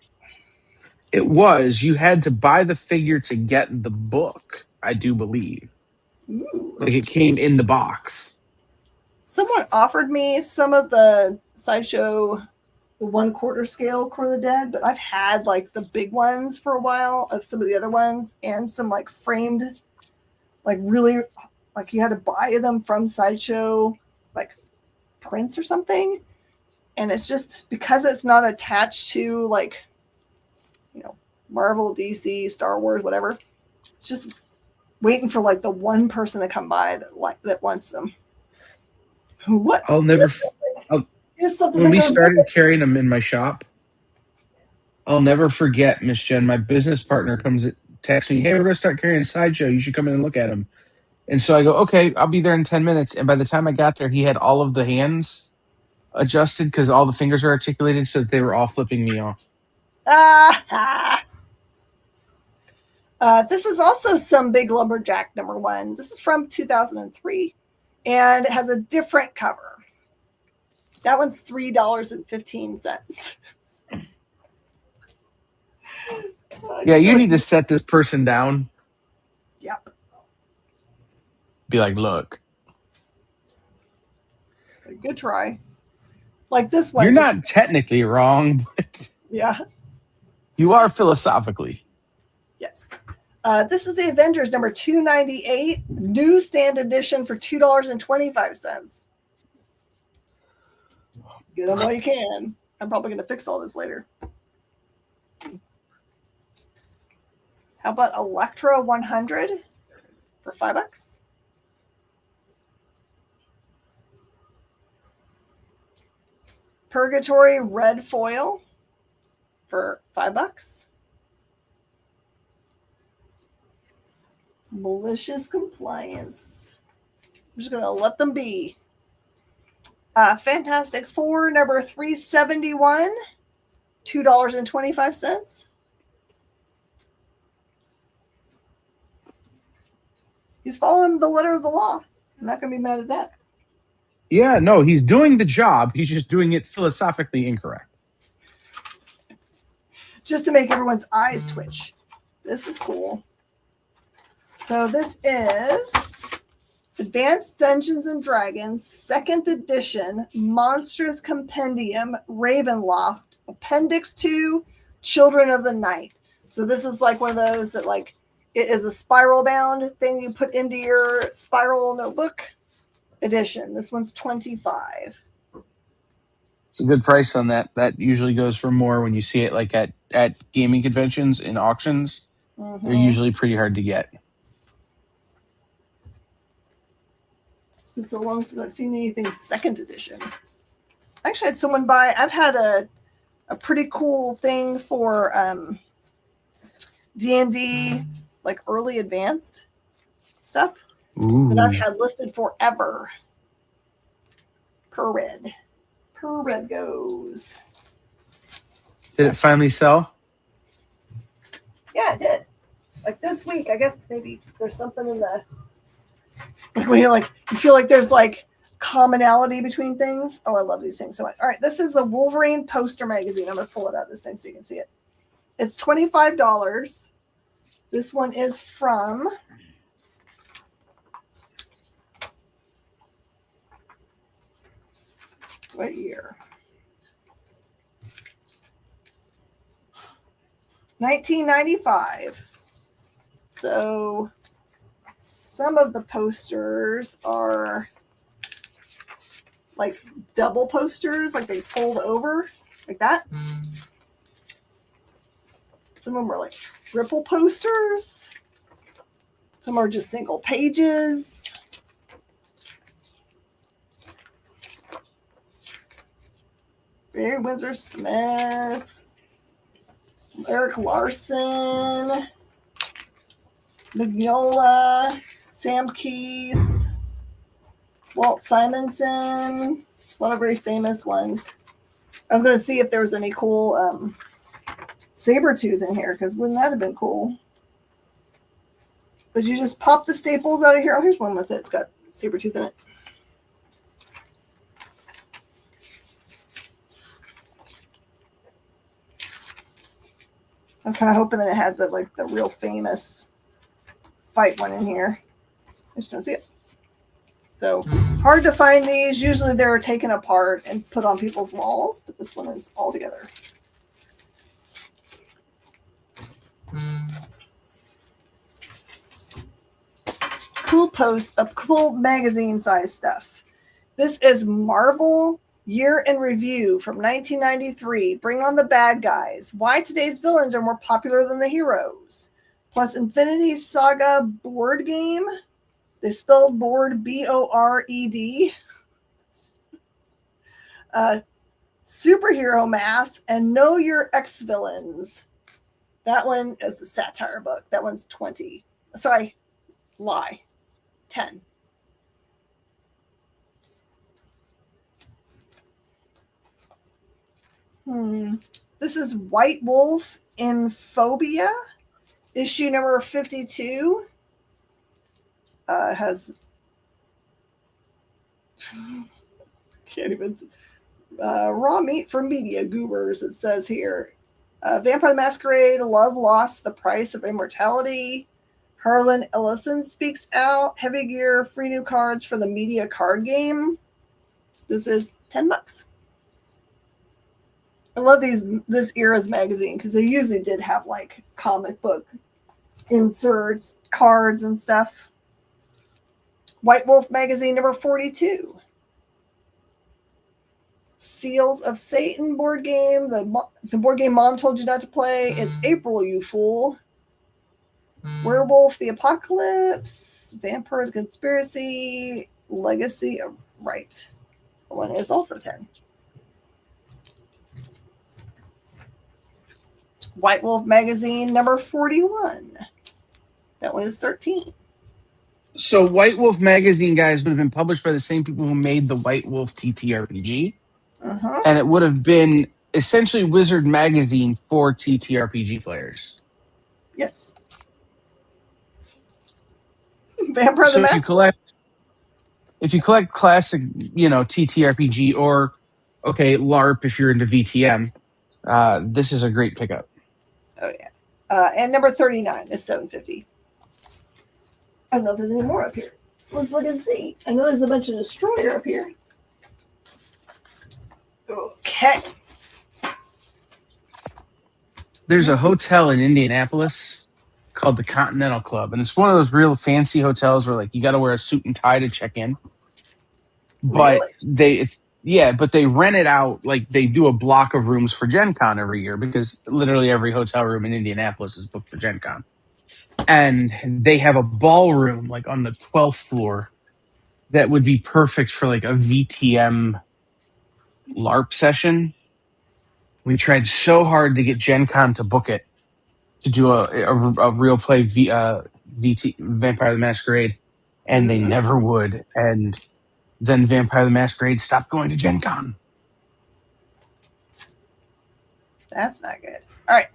It was. You had to buy the figure to get the book, I do believe. Ooh. Like it came in the box. Someone offered me some of the Sideshow, the 1/4 scale Court of the Dead, but I've had like the big ones for a while of some of the other ones and some like framed, like really, like you had to buy them from Sideshow, like prints or something. And it's just because it's not attached to like, you know, Marvel, DC, Star Wars, whatever. It's just waiting for like the one person to come by that wants them. What? I'll never. Here's something When we that started carrying them in my shop, I'll never forget, Miss Jen. My business partner texts me, "Hey, we're going to start carrying Sideshow. You should come in and look at them." And so I go, "Okay, I'll be there in 10 minutes." And by the time I got there, he had all of the hands adjusted because all the fingers are articulated, so that they were all flipping me off. This is also Some Big Lumberjack #1. This is from 2003, and it has a different cover. That one's $3.15. Yeah, you need to set this person down. Yep. Be like, "Look, Good try. Like this one. you're not technically wrong, but Yeah. you are philosophically." Yes. This is the Avengers number 298, newsstand edition for $2.25. Get them while you can. I'm probably going to fix all this later. How about Electra 100 for $5? Purgatory red foil for $5. Malicious compliance. I'm just going to let them be. Fantastic Four number 371, $2.25. He's following the letter of the law. I'm not going to be mad at that. Yeah, no, he's doing the job. He's just doing it philosophically incorrect. Just to make everyone's eyes twitch. This is cool. So this is Advanced Dungeons and Dragons 2nd edition Monstrous Compendium Ravenloft Appendix 2 Children of the Night. So this is like one of those that like it is a spiral bound thing you put into your spiral notebook edition. This one's $25. It's a good price on that. That usually goes for more when you see it like at gaming conventions and auctions. Mm-hmm. They're usually pretty hard to get. It's so long since I've seen anything 2nd edition. I actually had someone buy. I've had a pretty cool thing for D&D, like early advanced stuff. Ooh. That I've had listed forever. Per red goes. Did it finally sell? Yeah, it did. Like this week, I guess maybe there's something in the like when you're like you feel like there's like commonality between things. Oh, I love these things so much. All right, this is the Wolverine poster magazine. I'm gonna pull it out this thing so you can see it. It's $25. This one is from what year? 1995. So some of the posters are like double posters, like they fold over like that. Some of them are like triple posters. Some are just single pages. Barry Windsor Smith, Eric Larson, Mignola, Sam Keith, Walt Simonson. A lot of very famous ones. I was going to see if there was any cool Sabretooth in here, because wouldn't that have been cool? But you just pop the staples out of here. Oh, here's one with it. It's got Sabretooth in it. I was kind of hoping that it had the real famous fight one in here. I just don't see it. So hard to find these. Usually they're taken apart and put on people's walls, but this one is all together. Cool magazine size stuff. This is Marvel Year in Review from 1993. Bring on the bad guys. Why today's villains are more popular than the heroes. Plus Infinity Saga board game. They spelled board B-O-R-E-D. Superhero math and know your ex-villains. That one is the satire book. That one's 20. Sorry, lie. 10. This is White Wolf in Phobia, issue number 52. Has can't even raw meat for media goobers. It says here, Vampire the Masquerade, Love Lost, The Price of Immortality. Harlan Ellison speaks out. Heavy Gear, free new cards for the media card game. This is $10. I love this era's magazine because they usually did have like comic book inserts, cards, and stuff. White Wolf magazine number 42. Seals of Satan board game. The board game Mom told you not to play. It's April, you fool. Werewolf the Apocalypse. Vampire the Conspiracy. Legacy of Right. That one is also 10. White Wolf magazine number 41. That one is 13. So White Wolf magazine, guys, would have been published by the same people who made the White Wolf TTRPG. Uh-huh. And it would have been essentially Wizard magazine for TTRPG players. Yes. Vampire So the Masquerade. if you collect classic, TTRPG or LARP if you're into VTM, this is a great pickup. Oh yeah. And number 39 is $7.50. I don't know if there's any more up here. Let's look and see. I know there's a bunch of Destroyer up here. Okay. There's a hotel in Indianapolis called the Continental Club, and it's one of those real fancy hotels where like you got to wear a suit and tie to check in. But Really? they rent it out, like they do a block of rooms for Gen Con every year because literally every hotel room in Indianapolis is booked for Gen Con. And they have a ballroom like on the 12th floor that would be perfect for like a VTM LARP session. We tried so hard to get Gen Con to book it to do a real play Vampire the Masquerade, and they never would. And then Vampire the Masquerade stopped going to Gen Con. That's not good. All right.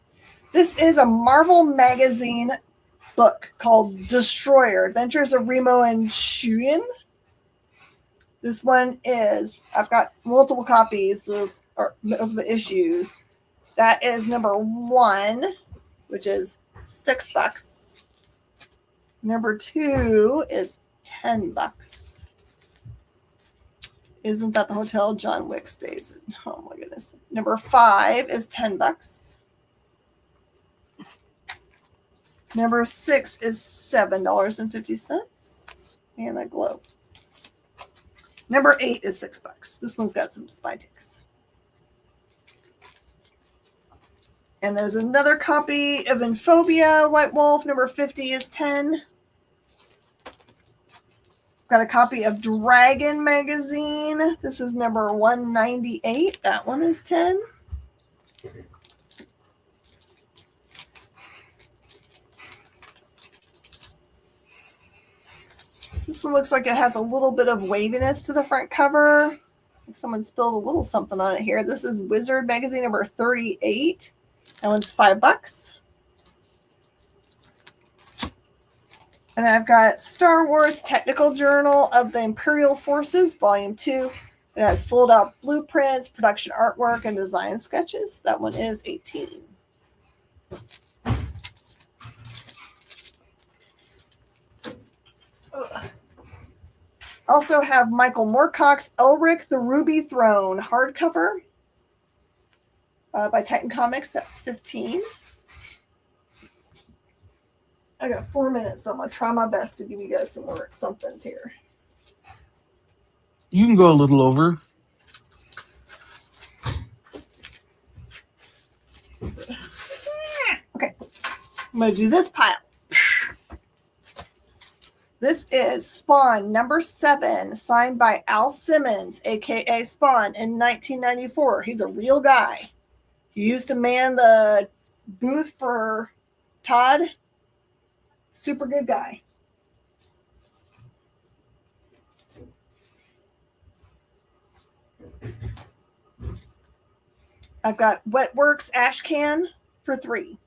This is a Marvel magazine book called Destroyer, Adventures of Remo and Shuyin. This one is, I've got multiple copies or multiple issues. That is number 1, which is $6. Number 2 is $10. Isn't that the hotel John Wick stays in? Oh my goodness. Number 5 is $10. Number 6 is $7.50. And that globe. Number 8 is $6. This one's got some spy ticks. And there's another copy of Inphobia, White Wolf. Number 50 is $10. Got a copy of Dragon magazine. This is number 198. That one is 10. This one looks like it has a little bit of waviness to the front cover. Someone spilled a little something on it here. This is Wizard magazine number 38. That one's $5. And I've got Star Wars Technical Journal of the Imperial Forces, Volume 2. It has fold-out blueprints, production artwork, and design sketches. That one is 18. Ugh. Also have Michael Moorcock's Elric the Ruby Throne hardcover by Titan Comics. That's 15. I got 4 minutes, so I'm going to try my best to give you guys some more somethings here. You can go a little over. Okay. I'm going to do this pile. This is Spawn number 7, signed by Al Simmons, a.k.a. Spawn, in 1994. He's a real guy. He used to man the booth for Todd. Super good guy. I've got Wetworks Ash Can for 3.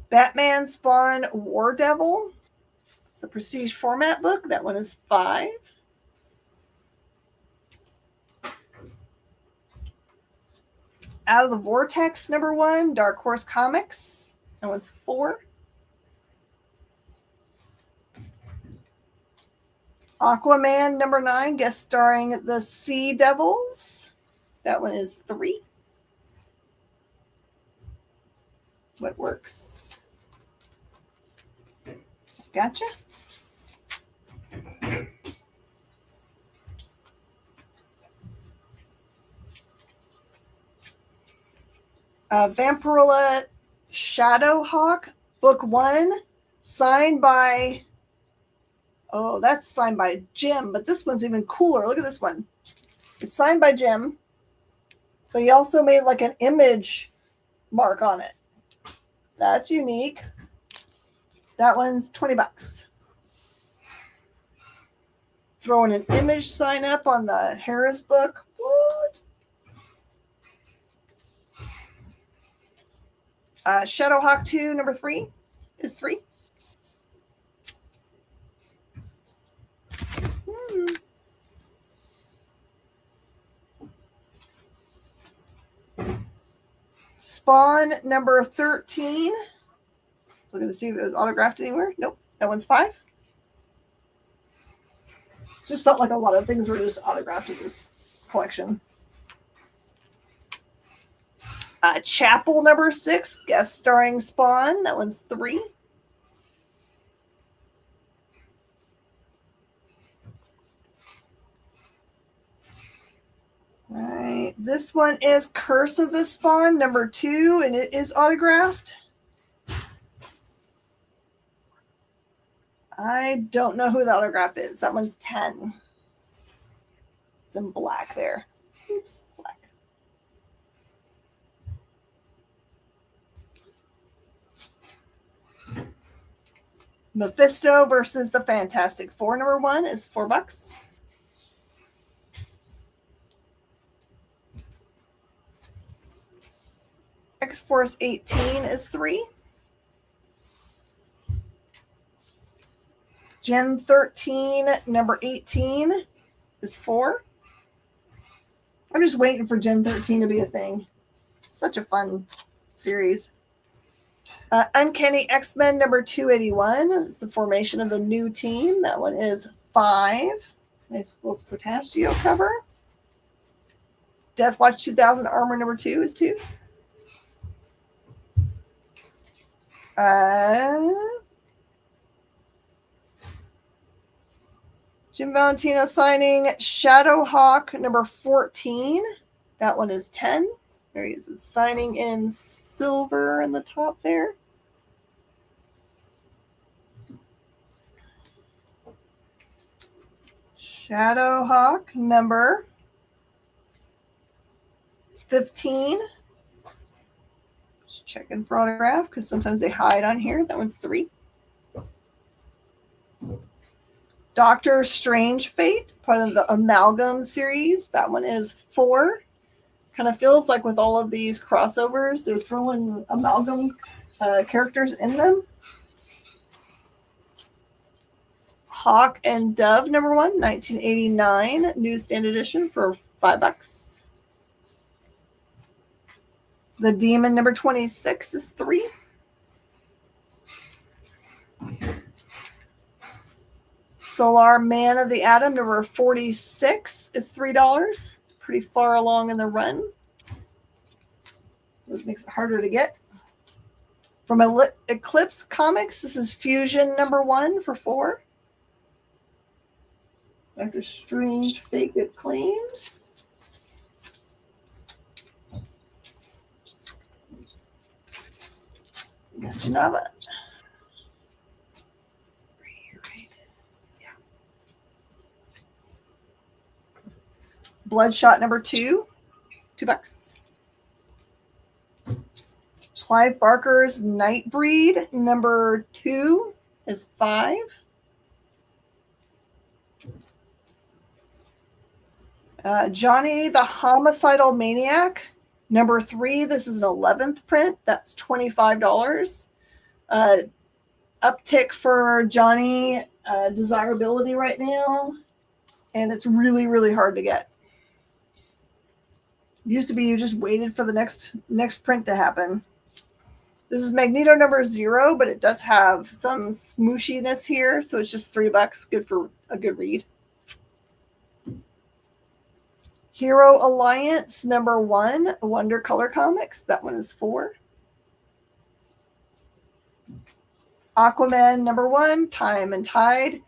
Batman Spawn War Devil. It's a prestige format book. That one is 5. Out of the Vortex number 1, Dark Horse Comics. That was 4. Aquaman number 9, guest starring the Sea Devils. That one is 3. What works? Gotcha. Vampirilla Shadowhawk, book 1, signed by, oh, that's signed by Jim, but this one's even cooler. Look at this one. It's signed by Jim, but he also made like an image mark on it. That's unique. That one's $20. Throwing an image sign up on the Harris book. What? Shadowhawk 2, number 3 is 3. Spawn number 13. Looking to see if it was autographed anywhere. Nope, that one's 5. Just felt like a lot of things were just autographed in this collection. Chapel number 6, guest starring Spawn. That one's 3. Right, this one is Curse of the Spawn number 2, and it is autographed. I don't know who the autograph is. That one's 10. It's in black there. Oops, black. Mephisto versus the Fantastic Four number 1 is $4. X-Force 18 is 3. Gen 13 number 18 is 4. I'm just waiting for Gen 13 to be a thing. Such a fun series. Uncanny X-Men number 281. It's the formation of the new team. That one is 5. Nice Wolves Potassio cover. Deathwatch 2000 Armor number 2 is 2. Jim Valentino signing Shadowhawk number 14. That one is 10. There he is. It's signing in silver in the top there. Shadowhawk number 15. Just checking for autograph because sometimes they hide on here. That one's 3. Doctor Strange Fate, part of the Amalgam series. That one is 4. Kind of feels like with all of these crossovers, they're throwing Amalgam characters in them. Hawk and Dove number 1, 1989, newsstand edition for $5. The Demon number 26 is 3. Solar Man of the Atom number 46 is $3. It's pretty far along in the run. This makes it harder to get. From Eclipse Comics, this is Fusion number 1 for $4. Doctor Strange Fake Acclaimed. Got Janava. Bloodshot number 2, $2. Clive Barker's Nightbreed number 2 is $5. Johnny the Homicidal Maniac number 3. This is an 11th print. That's $25. Uptick for Johnny desirability right now, and it's really, really hard to get. It used to be you just waited for the next print to happen. This is Magneto number 0, but it does have some smooshiness here, so it's just $3. Good for a good read. Hero Alliance number 1, Wonder Color Comics. That one is $4. Aquaman number 1, Time and Tide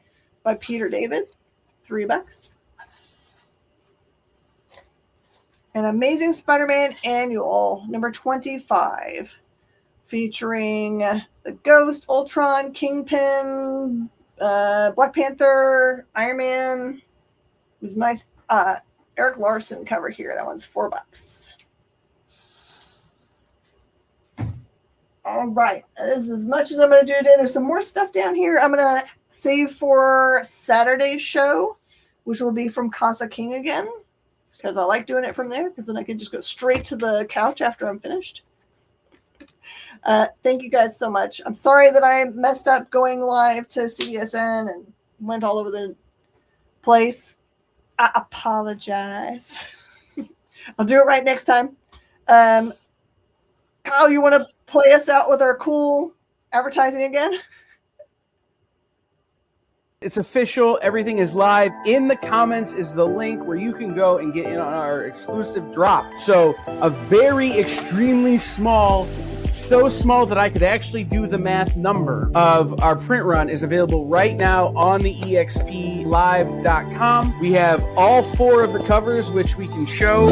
by Peter David, $3. An Amazing Spider-Man Annual number 25, featuring the Ghost, Ultron, Kingpin, Black Panther, Iron Man. This nice Eric Larson cover here. That one's $4. All right, this is as much as I'm going to do today. There's some more stuff down here I'm going to save for Saturday's show, which will be from Casa King again, because I like doing it from there, because then I can just go straight to the couch after I'm finished. Thank you guys so much. I'm sorry that I messed up going live to CBSN and went all over the place. I apologize. I'll do it right next time. Kyle, you want to play us out with our cool advertising again? It's official. Everything is live. In the comments is the link where you can go and get in on our exclusive drop. So a very extremely small, so small that I could actually do the math number of our print run is available right now on the explive.com. We have all 4 of the covers, which we can show.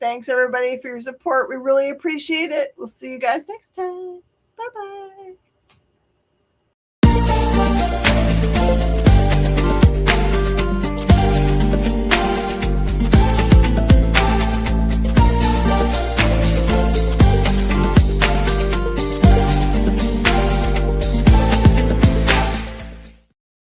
Thanks, everybody, for your support. We really appreciate it. We'll see you guys next time. Bye-bye.